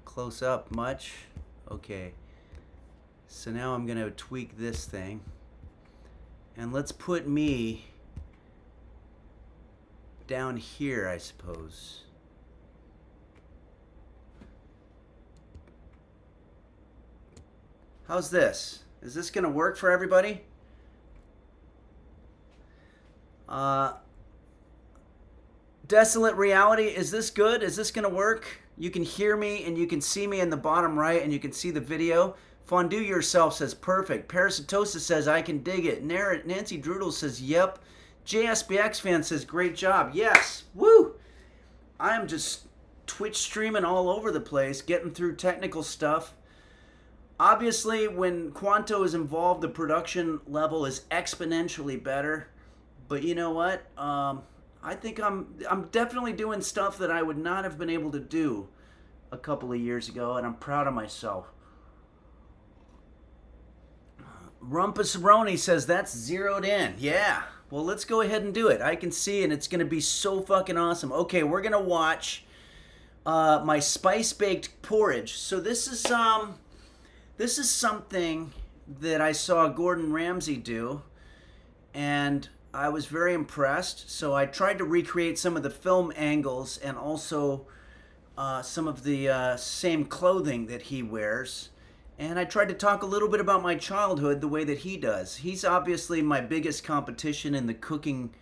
Close up much? Okay. So now I'm going to tweak this thing. And let's put me down here, I suppose. How's this? Is this going to work for everybody? Desolate Reality, is this good? Is this going to work? You can hear me and you can see me in the bottom right and you can see the video. Fondue Yourself says, perfect. Parasitosis says, I can dig it. Nancy Drudel says, yep. JSBX fan says, great job. Yes. Woo! I am just Twitch streaming all over the place, getting through technical stuff. Obviously, when Quanto is involved, the production level is exponentially better. But you know what? I think I'm definitely doing stuff that I would not have been able to do a couple of years ago, and I'm proud of myself. Rumpus Roni says that's zeroed in. Yeah. Well, let's go ahead and do it. I can see, and it's going to be so fucking awesome. Okay, we're going to watch my spice-baked porridge. So this is something that I saw Gordon Ramsay do, and I was very impressed. So I tried to recreate some of the film angles and also some of the same clothing that he wears. And I tried to talk a little bit about my childhood the way that he does. He's obviously my biggest competition in the cooking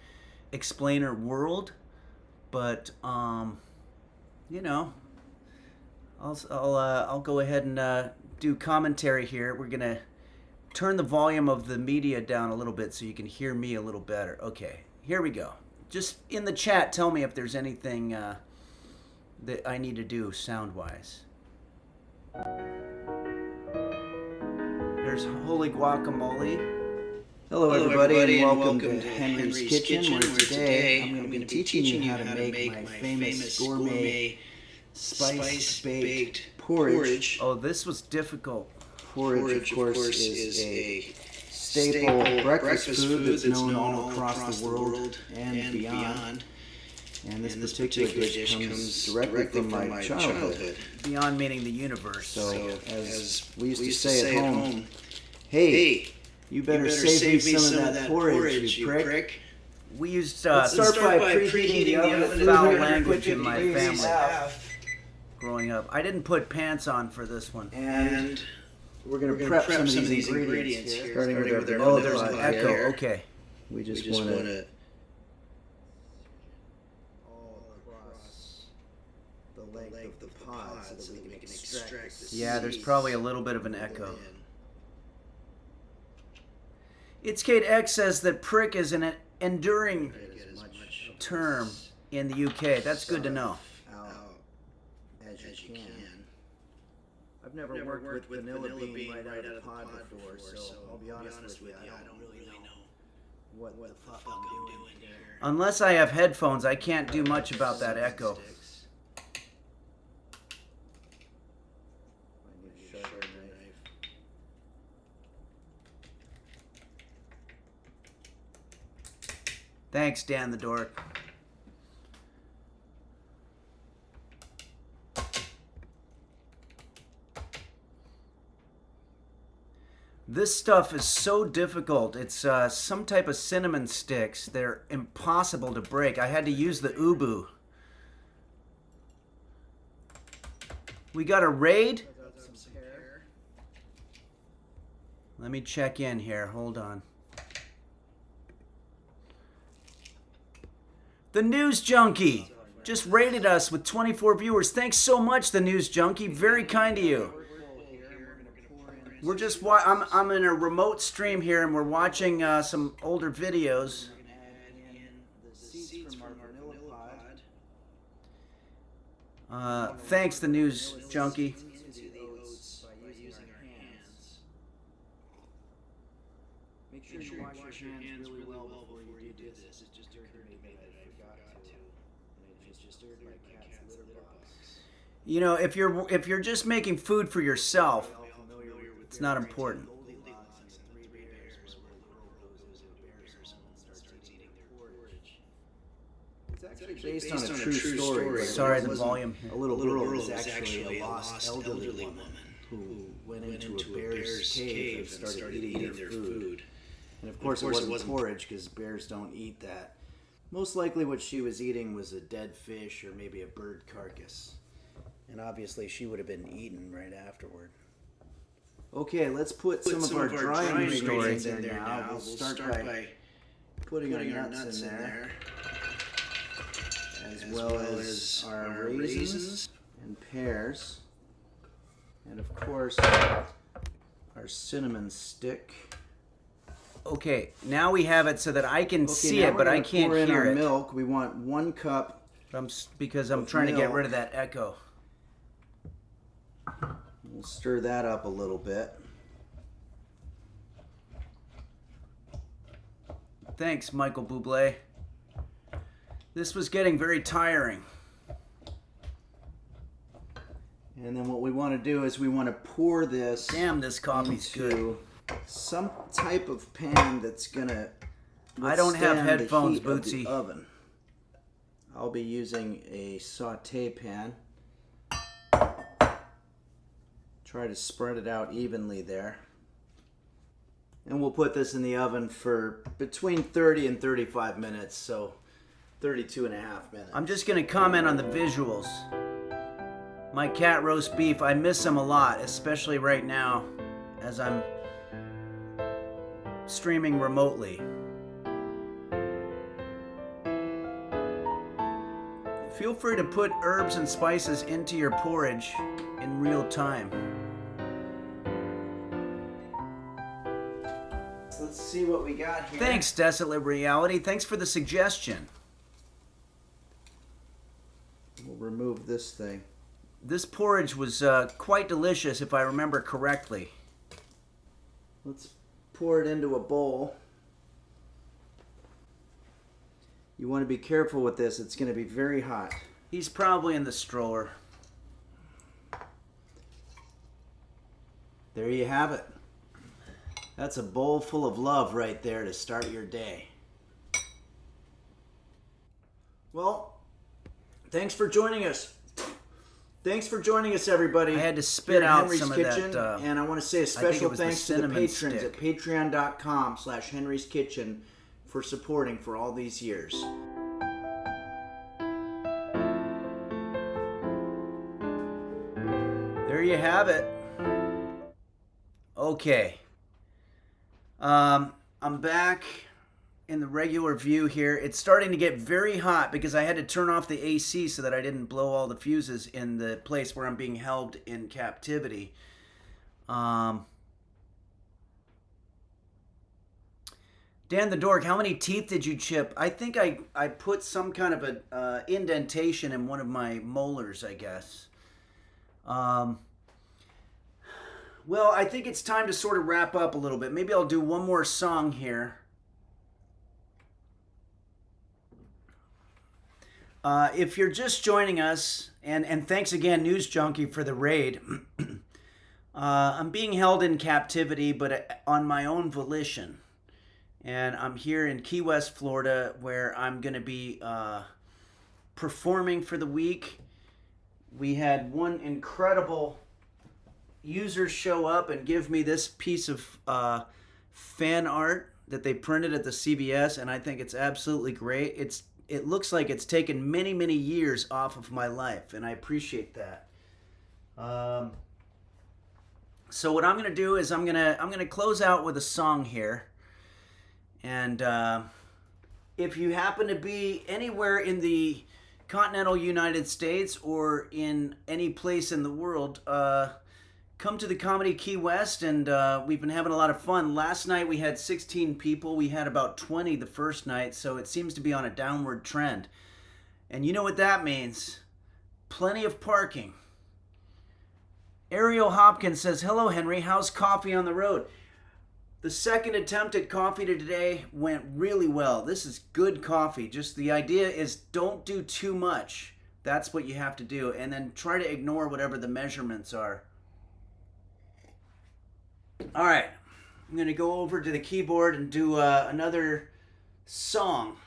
explainer world. But, you know, I'll go ahead and do commentary here. We're going to turn the volume of the media down a little bit so you can hear me a little better. Okay, here we go. Just in the chat, tell me if there's anything that I need to do sound-wise. There's Holy Guacamole. Hello everybody, and welcome to Henry's Kitchen, where today I'm going to be teaching you how to make my famous gourmet spice-baked porridge. Oh, this was difficult. Porridge, of course, is a staple breakfast food that's known all across the world and beyond. And this particular dish comes directly from my childhood. Beyond meaning the universe. So, as we used to say at home, hey, You better save me some of that porridge, you prick. We used let's start by preheating the oven. Foul language in my family growing up. I didn't put pants on for this one. And we're going to prep some of these ingredients here. Starting with their there's an echo. Okay. We just want to all across the length of the pod so that we can extract the Yeah, there's probably a little bit of an echo. It's Kate X says that prick is an enduring term in the UK. That's good to know. As you can. I've never worked with vanilla bean right out of the pod before, so I'll be honest with you, I don't really know what the fuck I'm doing here. Unless I have headphones, I can't do much about that echo. Thanks, Dan the Dork. This stuff is so difficult. It's some type of cinnamon sticks. They're impossible to break. I had to use the ubu. We got a raid? Let me check in here. Hold on. The News Junkie just rated us with 24 viewers. Thanks so much, The News Junkie. Very kind of you. We're just I'm in a remote stream here, and we're watching some older videos. Thanks, The News Junkie. Make sure you wash your hands really well before you do this. It just occurred to me that I forgot to, and it just stirred my cat's litter box. You know, if you're just making food for yourself, it's not important. It's actually based on a true story. Sorry, the volume. A little girl was actually a lost elderly woman who went into a bear's cave and started eating their food. And of course it wasn't porridge, because bears don't eat that. Most likely what she was eating was a dead fish or maybe a bird carcass. And obviously she would have been eaten right afterward. Okay, let's put some of our drying ingredients in there now. We'll start by putting our nuts in there, as well as our raisins and pears, and of course our cinnamon stick. Okay, now we have it so that I can see it, but I can't hear it. Milk. We want 1 cup. Because I'm trying to get rid of that echo. We'll stir that up a little bit. Thanks, Michael Bublé. This was getting very tiring. And then what we want to do is we want to pour this. Damn, this coffee's good. Some type of pan that's gonna. I don't have headphones, Bootsy. Oven. I'll be using a saute pan. Try to spread it out evenly there. And we'll put this in the oven for between 30 and 35 minutes, so 32 and a half minutes. I'm just going to comment on the visuals. My cat roast beef, I miss him a lot, especially right now as I'm streaming remotely. Feel free to put herbs and spices into your porridge in real time. Let's see what we got here. Thanks, Desolate Reality. Thanks for the suggestion. We'll remove this thing. This porridge was quite delicious, if I remember correctly. Let's pour it into a bowl. You want to be careful with this. It's going to be very hot. He's probably in the stroller. There you have it. That's a bowl full of love right there to start your day. Well, thanks for joining us. Thanks for joining us, everybody. I had to here spit at out Henry's some of Kitchen, that, and I want to say a I think special it was the thanks to the cinnamon patrons stick. at patreon.com/Henry's Kitchen for supporting for all these years. There you have it. Okay. I'm back in the regular view here. It's starting to get very hot because I had to turn off the AC so that I didn't blow all the fuses in the place where I'm being held in captivity. Dan the Dork, how many teeth did you chip? I think I put some kind of a indentation in one of my molars, I guess. Well, I think it's time to sort of wrap up a little bit. Maybe I'll do one more song here. If you're just joining us, and thanks again, News Junkie, for the raid. I'm being held in captivity, but on my own volition. And I'm here in Key West, Florida, where I'm going to be performing for the week. We had one incredible user show up and give me this piece of fan art that they printed at the CVS, and I think it's absolutely great. It looks like it's taken many, many years off of my life, and I appreciate that. So what I'm gonna do is I'm gonna close out with a song here, and if you happen to be anywhere in the continental United States or in any place in the world, come to the Comedy Key West, and we've been having a lot of fun. Last night we had 16 people. We had about 20 the first night, so it seems to be on a downward trend. And you know what that means. Plenty of parking. Ariel Hopkins says, "Hello, Henry. How's coffee on the road?" The second attempt at coffee today went really well. This is good coffee. Just the idea is don't do too much. That's what you have to do. And then try to ignore whatever the measurements are. All right, I'm going to go over to the keyboard and do another song.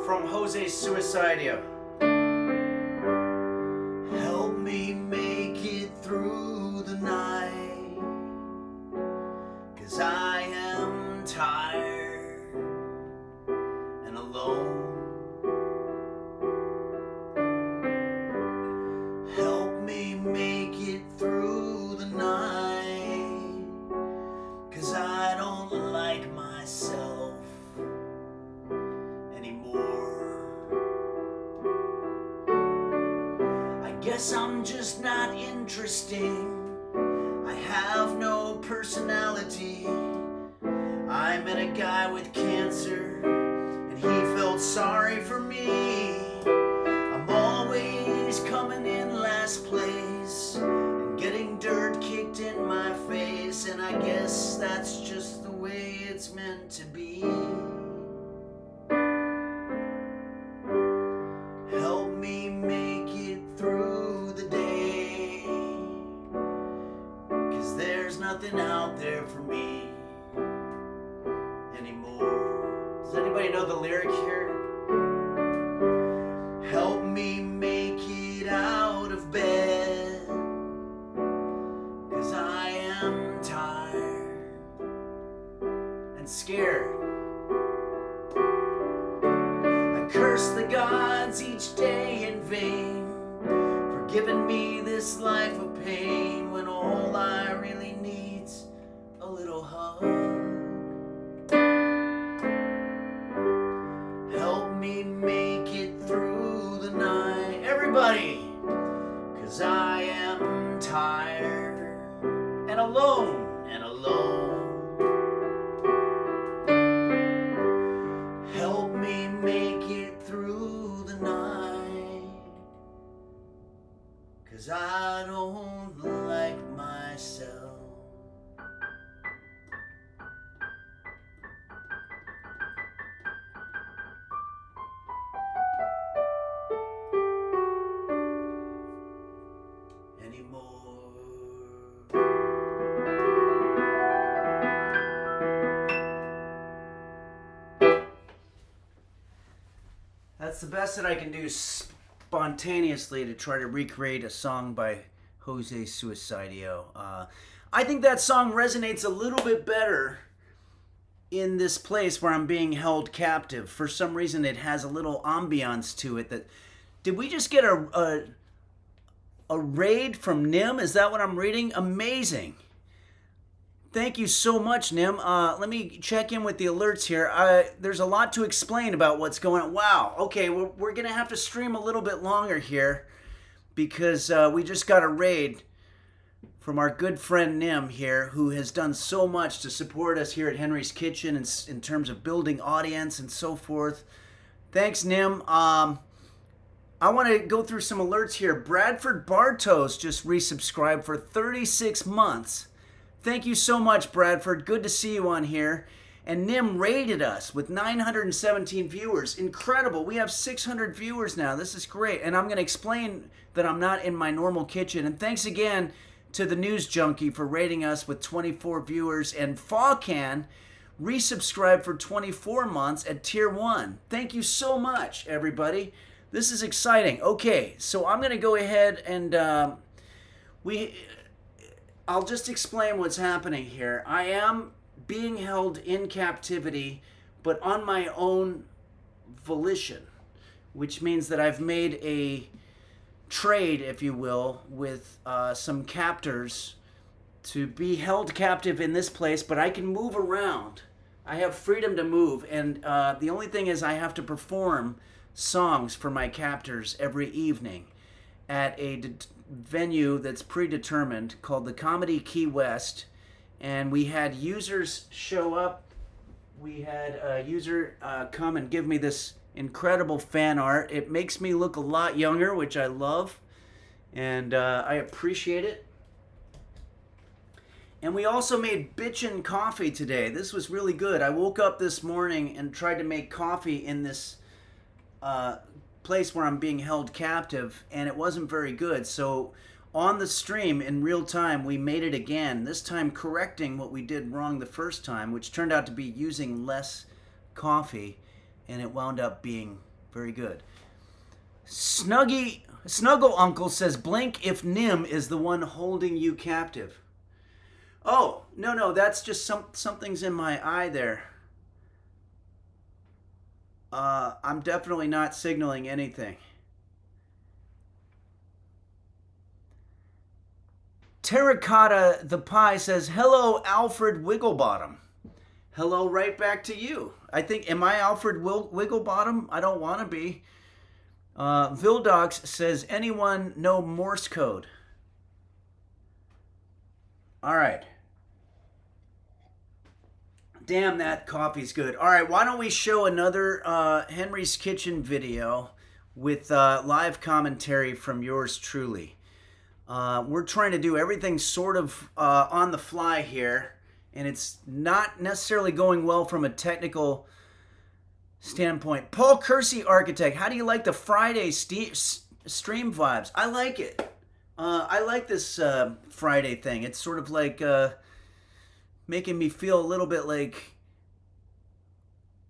From Jose Suicidio. Help me make it through the night. 'Cause I am tired and alone. Help me make it through the night. 'Cause I don't like myself anymore. I guess I'm just not interesting. I have no personality. I met a guy with cancer, and he felt sorry for me. I'm always coming in last place, and getting dirt kicked in my face, and I guess that's just the way it's meant to be. Help me make it through the day. There's nothing out there for me anymore. Does anybody know the lyric here? Help me make it out of bed, 'cause I am tired and scared. I curse the gods each day in vain for giving me this life of pain, when all I really need's a little hug. Help me make it through the night, everybody, 'cause I am tired and alone and alone. Help me make it through the night, 'cause I don't like myself. Anymore. That's the best that I can do spontaneously to try to recreate a song by Jose Suicidio. I think that song resonates a little bit better in this place where I'm being held captive. For some reason, it has a little ambiance to it. Did we just get a raid from Nim? Is that what I'm reading? Amazing. Thank you so much, Nim. Let me check in with the alerts here. There's a lot to explain about what's going on. Wow. Okay, we're going to have to stream a little bit longer here because we just got a raid from our good friend Nim here, who has done so much to support us here at Henry's Kitchen in terms of building audience and so forth. Thanks, Nim. I want to go through some alerts here. Bradford Bartos just resubscribed for 36 months. Thank you so much, Bradford. Good to see you on here. And Nim rated us with 917 viewers. Incredible. We have 600 viewers now. This is great. And I'm going to explain that I'm not in my normal kitchen. And thanks again to the News Junkie for rating us with 24 viewers. And Fawcan resubscribed for 24 months at Tier 1. Thank you so much, everybody. This is exciting. Okay, so I'm going to go ahead and I'll just explain what's happening here. I am being held in captivity, but on my own volition, which means that I've made a trade, if you will, with some captors to be held captive in this place, but I can move around. I have freedom to move, and the only thing is I have to perform songs for my captors every evening at a venue that's predetermined called the Comedy Key West. And we had users show up. We had a user come and give me this incredible fan art. It makes me look a lot younger, which I love, and I appreciate it. And we also made bitchin' coffee today. This was really good. I woke up this morning and tried to make coffee in this place where I'm being held captive, and it wasn't very good. So on the stream in real time, we made it again, this time correcting what we did wrong the first time, which turned out to be using less coffee, and it wound up being very good. Snuggle Uncle says, blink if Nim is the one holding you captive. Oh, no, that's just something's in my eye there. I'm definitely not signaling anything. Terracotta the Pie says, hello, Alfred Wigglebottom. Hello, right back to you. I think, am I Alfred Wigglebottom? I don't want to be. Vildox says, anyone know Morse code? All right. Damn, that coffee's good. All right, why don't we show another Henry's Kitchen video with live commentary from yours truly. We're trying to do everything sort of on the fly here, and it's not necessarily going well from a technical standpoint. Paul Kersey, Architect, how do you like the Friday stream vibes? I like it. I like this Friday thing. It's sort of like making me feel a little bit like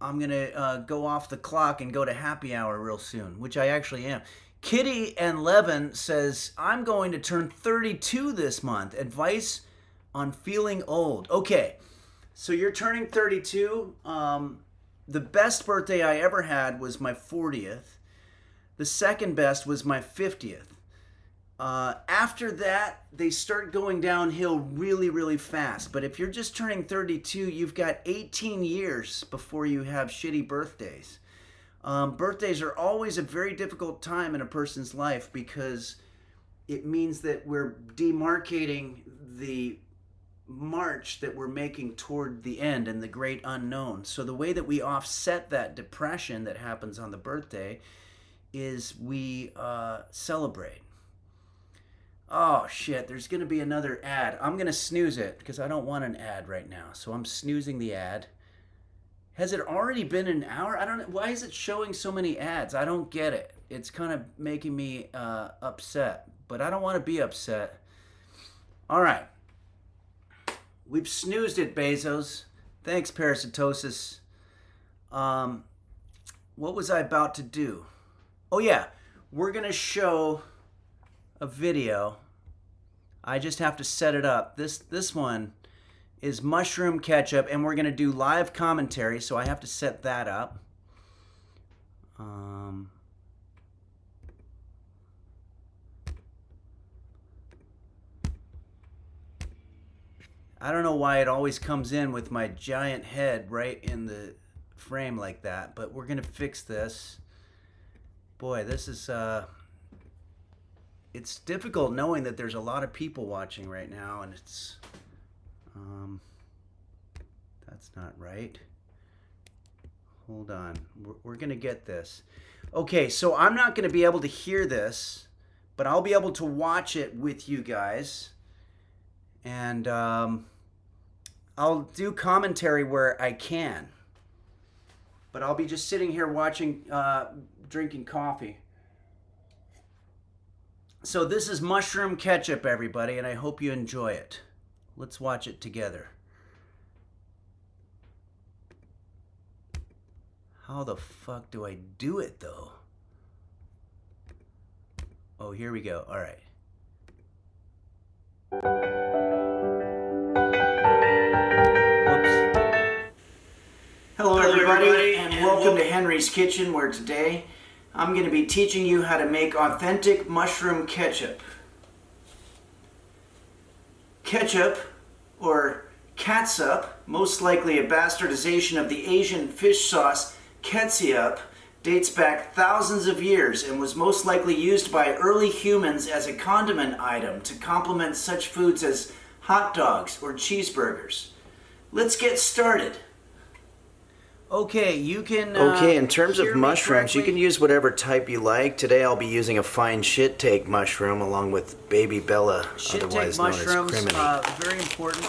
I'm going to go off the clock and go to happy hour real soon, which I actually am. Kitty and Levin says, I'm going to turn 32 this month. Advice on feeling old. Okay, so you're turning 32. The best birthday I ever had was my 40th. The second best was my 50th. After that, they start going downhill really, really fast. But if you're just turning 32, you've got 18 years before you have shitty birthdays. Birthdays are always a very difficult time in a person's life because it means that we're demarcating the march that we're making toward the end and the great unknown. So the way that we offset that depression that happens on the birthday is we celebrate. Oh shit, there's going to be another ad. I'm going to snooze it because I don't want an ad right now. So I'm snoozing the ad. Has it already been an hour? I don't know. Why is it showing so many ads? I don't get it. It's kind of making me upset, but I don't want to be upset. All right. We've snoozed it, Bezos. Thanks, Parasitosis. What was I about to do? Oh yeah, we're gonna show a video. I just have to set it up. This one is mushroom ketchup, and we're gonna do live commentary, so I have to set that up. I don't know why it always comes in with my giant head right in the frame like that, but we're gonna fix this. Boy, this is it's difficult knowing that there's a lot of people watching right now, and it's that's not right. Hold on, we're gonna get this. Okay, so I'm not gonna be able to hear this, but I'll be able to watch it with you guys. And I'll do commentary where I can. But I'll be just sitting here watching, drinking coffee. So this is mushroom ketchup, everybody, and I hope you enjoy it. Let's watch it together. How the fuck do I do it, though? Oh, here we go. All right. Hello everybody, and welcome to Henry's Kitchen, where today I'm going to be teaching you how to make authentic mushroom ketchup. Ketchup, or catsup, most likely a bastardization of the Asian fish sauce ketchup, dates back thousands of years and was most likely used by early humans as a condiment item to complement such foods as hot dogs or cheeseburgers. Let's get started. Okay, you can... Okay, in terms hear of me mushrooms, you correctly? can use whatever type you like. Today I'll be using a fine shit-take mushroom along with baby Bella, Shit-take otherwise known as mushrooms, criminy. very important.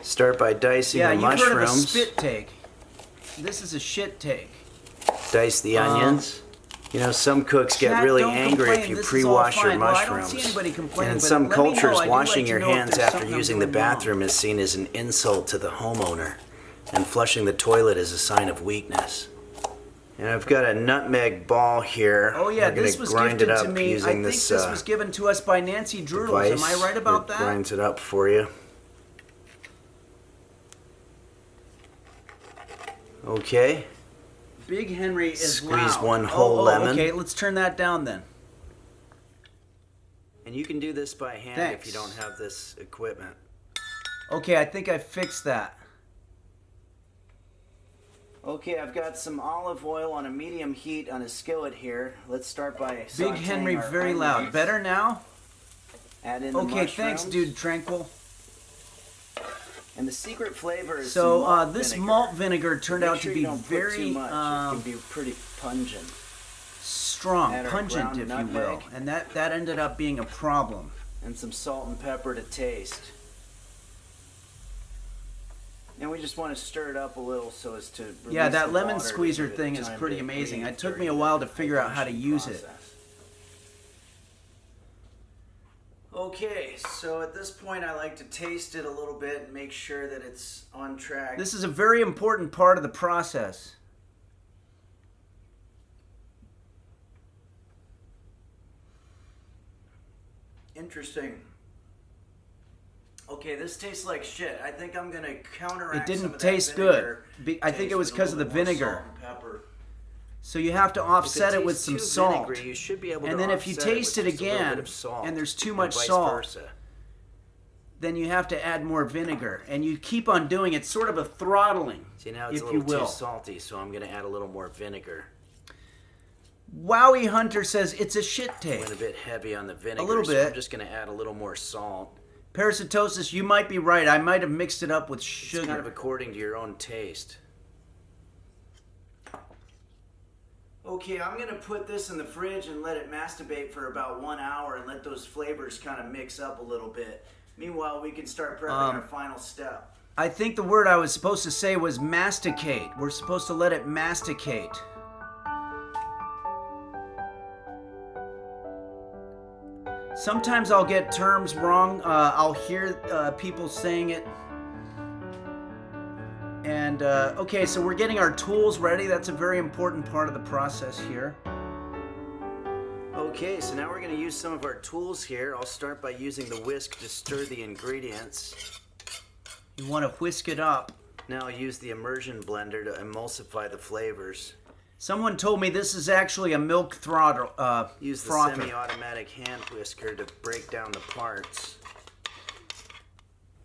Start by dicing Yeah, the you've heard of a mushrooms. spit take. This is a shit take. Dice the onions. You know, some cooks get Chat, really don't angry complain. if you This is pre-wash all your fine. Well, I mushrooms. don't see anybody complaining, And in but some let me know. cultures, I do washing like to your know if hands there's after something I'm using the doing wrong. bathroom is seen as an insult to the homeowner, and flushing the toilet is a sign of weakness. And I've got a nutmeg ball here. Oh yeah, We're gonna this was grind gifted it up to me. I using think this this was given to us by Nancy Droodles. device Am I right about that? Grinds it up for you. Okay. Big Henry is Squeeze loud. one whole lemon. Okay, let's turn that down then. And you can do this by hand Thanks. if you don't have this equipment. Okay, I think I fixed that. Okay, I've got some olive oil on a medium heat on a skillet here. Let's start by Big sauteing Henry, our very loud. onions. Better now? Add in the Okay, thanks, mushrooms. dude. Tranquil. And the secret flavor is So, some malt this vinegar. malt vinegar turned Make out sure to you be don't put very too much. It can be pretty pungent. strong, Add our pungent, ground if you will. nutmeg. And that ended up being a problem. And some salt and pepper to taste. And we just want to stir it up a little so as to release Yeah, that the lemon water to squeezer give it thing is time pretty to amazing. breathe It took me during a while the to figure out how to hydration use it. process. Okay, so at this point I like to taste it a little bit and make sure that it's on track. This is a very important part of the process. Interesting. Okay, this tastes like shit. I think I'm gonna counteract It some didn't of taste that good. vinegar I think taste it was with a because of the little bit more vinegar. salt and pepper. So you have to offset it with tastes some too salt. vinegary, you should be able And to then if you offset taste with it just a little bit again, of salt, and there's too and much vice salt, versa. then you have to add more vinegar. And you keep on doing it, sort of a throttling, See, now it's if a you little will. too salty, so I'm gonna add a little more vinegar. Wowie Hunter says it's a shit take. Went a bit heavy on the vinegar, little so bit. I'm just gonna add a little more salt. Parasitosis, you might be right. I might have mixed it up with It's sugar. kind of according to your own taste. Okay, I'm gonna put this in the fridge and let it masturbate for about 1 hour and let those flavors kind of mix up a little bit. Meanwhile, we can start prepping our final step. I think the word I was supposed to say was masticate. We're supposed to let it masticate. Sometimes I'll get terms wrong. I'll hear people saying it. And And okay, so we're getting our tools ready. That's a very important part of the process here. Okay, so now we're going to use some of our tools here. I'll start by using the whisk to stir the ingredients. You want to whisk it up. Now I'll use the immersion blender to emulsify the flavors. Someone told me this is actually a milk throttle. Use the frother. semi-automatic hand whisker to break down the parts.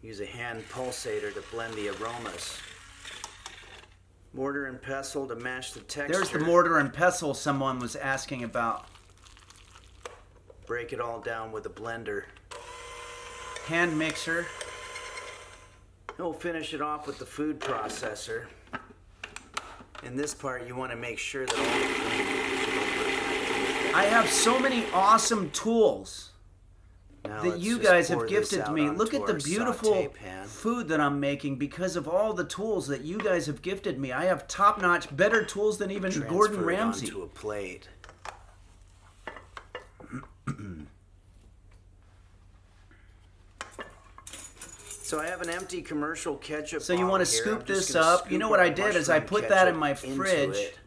Use a hand pulsator to blend the aromas. Mortar and pestle to mash the texture. There's the mortar and pestle someone was asking about. Break it all down with a blender. Hand mixer. We'll finish it off with the food processor. In this part, you want to make sure that all the I have so many awesome tools now that let's you just guys have pour this gifted to out me. Look onto at the our beautiful saute pan. food that I'm making because of all the tools that you guys have gifted me. I have top-notch, better tools than even Gordon Transfer it Ramsay. onto a plate. So I have an empty commercial ketchup. So you want to bottle here. scoop I'm just this gonna up. You know scoop what our I did is I mushroom put that in ketchup my into fridge. it.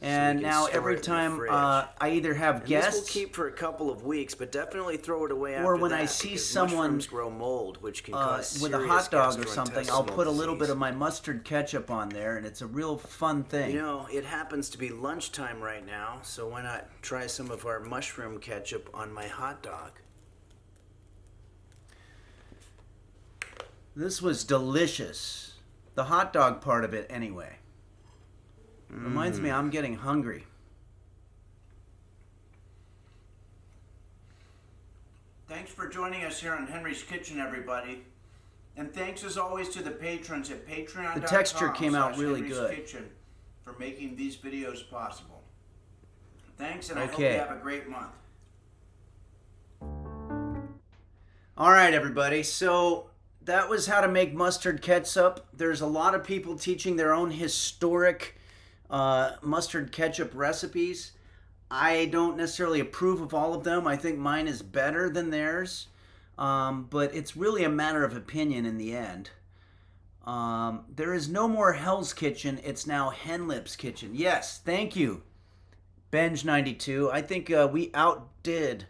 And we can now store every it in the time fridge. I either have And this will guests keep for a couple of weeks, but definitely throw it away or after when that, I see because someone mushrooms grow mold, which can cause with a serious hot dog or something, I'll gastrointestinal put a little bit disease. of my mustard ketchup on there, and it's a real fun thing. You know, it happens to be lunchtime right now, so why not try some of our mushroom ketchup on my hot dog? This was delicious. The hot dog part of it, anyway. Reminds me I'm getting hungry. Thanks for joining us here on Henry's Kitchen, everybody. And thanks as always to the patrons at patreon.com. The texture came out really Henry's good. Kitchen for making these videos possible. Thanks, and I hope Okay. you have a great month. All right, everybody. So that was how to make mustard ketchup. There's a lot of people teaching their own historic mustard ketchup recipes. I don't necessarily approve of all of them. I think mine is better than theirs. But it's really a matter of opinion in the end. There is no more Hell's Kitchen. It's now Henlip's Kitchen. Yes, thank you, Benj92. I think we outdid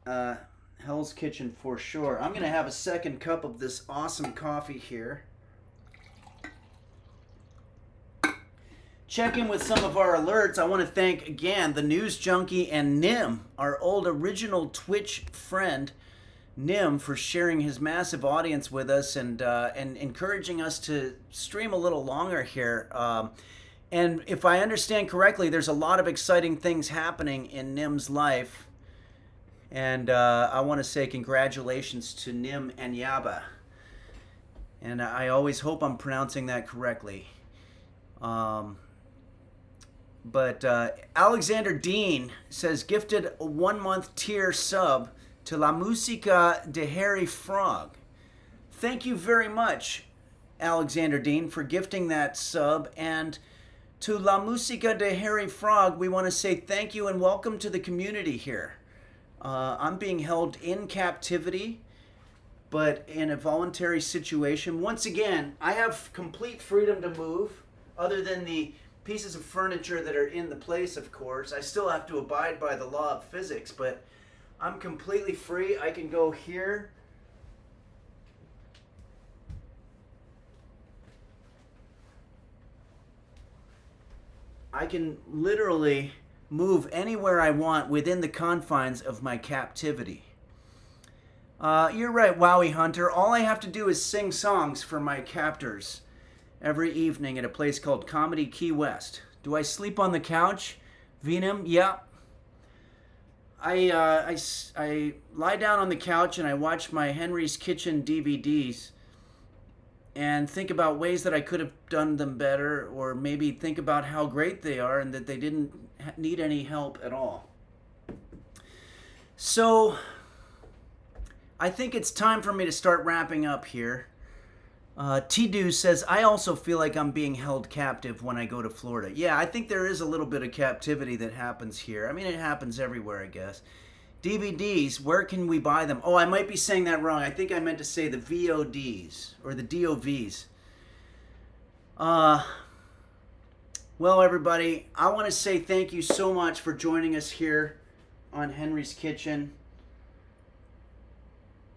Hell's Kitchen for sure. I'm going to have a second cup of this awesome coffee here. Check in with some of our alerts. I want to thank again the News Junkie and Nim, our old original Twitch friend, Nim, for sharing his massive audience with us and encouraging us to stream a little longer here. And if I understand correctly, there's a lot of exciting things happening in Nim's life. And I want to say congratulations to Nim and Yaba. And I always hope I'm pronouncing that correctly. But Alexander Dean says, gifted a 1-month tier sub to La Musica de Harry Frog. Thank you very much, Alexander Dean, for gifting that sub. And to La Musica de Harry Frog, we want to say thank you and welcome to the community here. I'm being held in captivity, but in a voluntary situation. Once again, I have complete freedom to move, other than the pieces of furniture that are in the place, of course. I still have to abide by the law of physics, but I'm completely free. I can go here. I can literally move anywhere I want within the confines of my captivity. You're right, Wowie Hunter. All I have to do is sing songs for my captors every evening at a place called Comedy Key West. Do I sleep on the couch? Venom? Yeah. I lie down on the couch and I watch my Henry's Kitchen DVDs and think about ways that I could have done them better, or maybe think about how great they are and that they didn't need any help at all. So I think it's time for me to start wrapping up here. T-Do says, I also feel like I'm being held captive when I go to Florida. Yeah, I think there is a little bit of captivity that happens here. I mean, it happens everywhere, I guess. DVDs, where can we buy them? Oh, I might be saying that wrong. I think I meant to say the VODs, or the DOVs. Well, everybody, I want to say thank you so much for joining us here on Henry's Kitchen.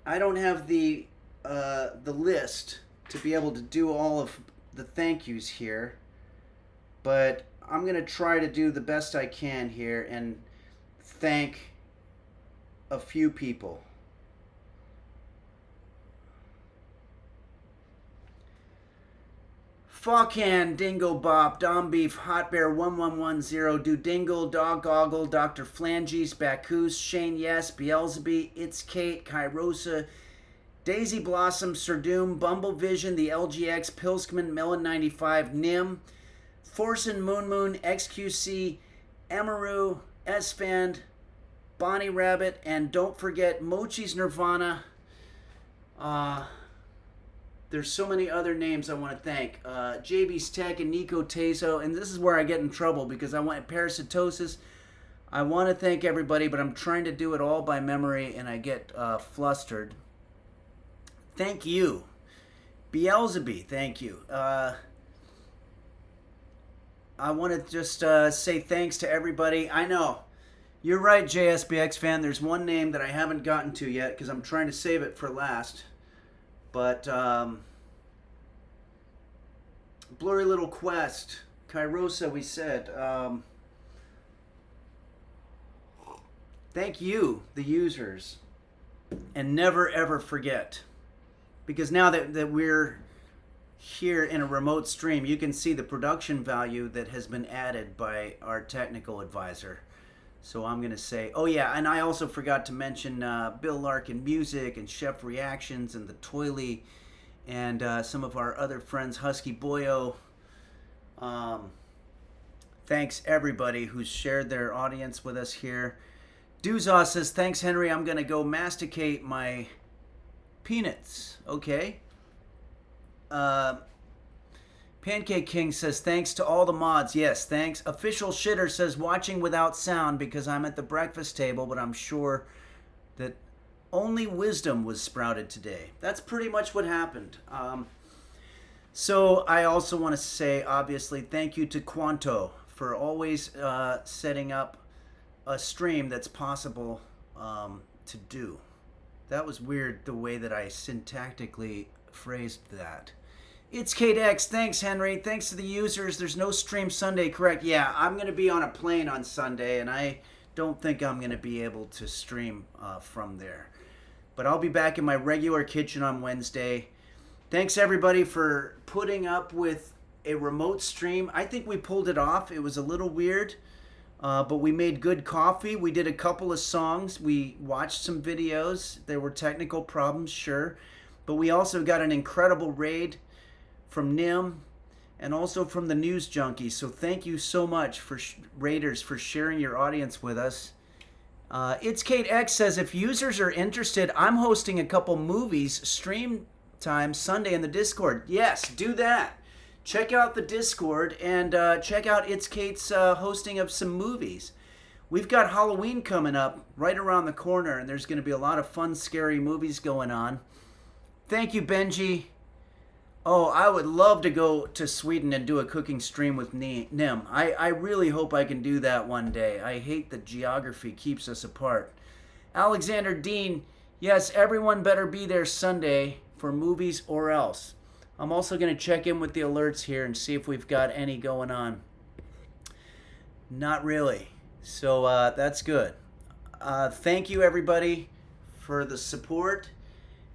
I don't have the list to be able to do all of the thank yous here, but I'm going to try to do the best I can here and thank a few people. Fawcan, Dingo Bop, Dom Beef, Hot Bear 1110, Dudingle, Dog Goggle, Dr. Flanges, Bacchus, Shane Yes, Beelzebub, It's Kate, Kairosa, Daisy Blossom, Sir Doom, Bumble Vision, the LGX, Pilskman, Melon 95, Nim, Forsen, Moon Moon, XQC, Amaru, S-Fand, Bonnie Rabbit, and don't forget Mochi's Nirvana. There's so many other names I want to thank. JB's Tech and Nico Tezo. And this is where I get in trouble because I want parasitosis. I want to thank everybody, but I'm trying to do it all by memory and I get flustered. Thank you. Beelzebub, thank you. I want to just say thanks to everybody. I know. You're right, JSBX fan. There's one name that I haven't gotten to yet because I'm trying to save it for last. But Blurry Little Quest, Kairosa, we said. Thank you, the users. And never, ever forget. Because now that we're here in a remote stream, you can see the production value that has been added by our technical advisor. So I'm going to say, oh yeah, and I also forgot to mention Bill Larkin Music and Chef Reactions and the Toily and some of our other friends, Husky Boyo. Thanks everybody who's shared their audience with us here. Duzos says, thanks Henry, I'm going to go masticate my peanuts. Okay. Pancake King says, thanks to all the mods. Yes, thanks. Official Shitter says, watching without sound because I'm at the breakfast table, but I'm sure that only wisdom was sprouted today. That's pretty much what happened. So I also want to say, obviously, thank you to Quanto for always setting up a stream that's possible to do. That was weird the way that I syntactically phrased that. It's Kate X. Thanks, Henry. Thanks to the users. There's no stream Sunday, correct? Yeah, I'm going to be on a plane on Sunday, and I don't think I'm going to be able to stream from there. But I'll be back in my regular kitchen on Wednesday. Thanks, everybody, for putting up with a remote stream. I think we pulled it off. It was a little weird, but we made good coffee. We did a couple of songs. We watched some videos. There were technical problems, sure. But we also got an incredible raid from Nim and also from the News Junkies. So thank you so much for Raiders for sharing your audience with us. It's Kate X says, if users are interested, I'm hosting a couple movies stream time Sunday in the Discord. Yes, do that. Check out the Discord and check out It's Kate's hosting of some movies. We've got Halloween coming up right around the corner, and there's going to be a lot of fun, scary movies going on. Thank you, Benji. Oh, I would love to go to Sweden and do a cooking stream with Nim. I really hope I can do that one day. I hate that geography keeps us apart. Alexander Dean, yes, everyone better be there Sunday for movies or else. I'm also going to check in with the alerts here and see if we've got any going on. Not really. So that's good. Thank you, everybody, for the support.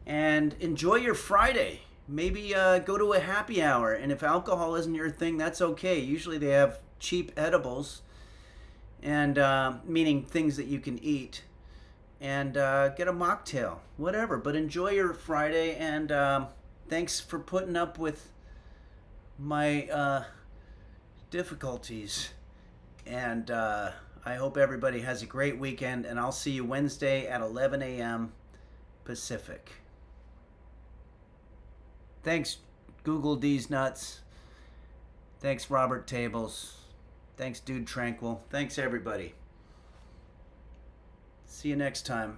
And enjoy your Friday. Maybe go to a happy hour. And if alcohol isn't your thing, that's okay. Usually they have cheap edibles, and meaning things that you can eat. And get a mocktail, whatever. But enjoy your Friday, and thanks for putting up with my difficulties. And I hope everybody has a great weekend, and I'll see you Wednesday at 11 a.m. Pacific. Thanks, Google D's Nuts. Thanks, Robert Tables. Thanks, Dude Tranquil. Thanks, everybody. See you next time.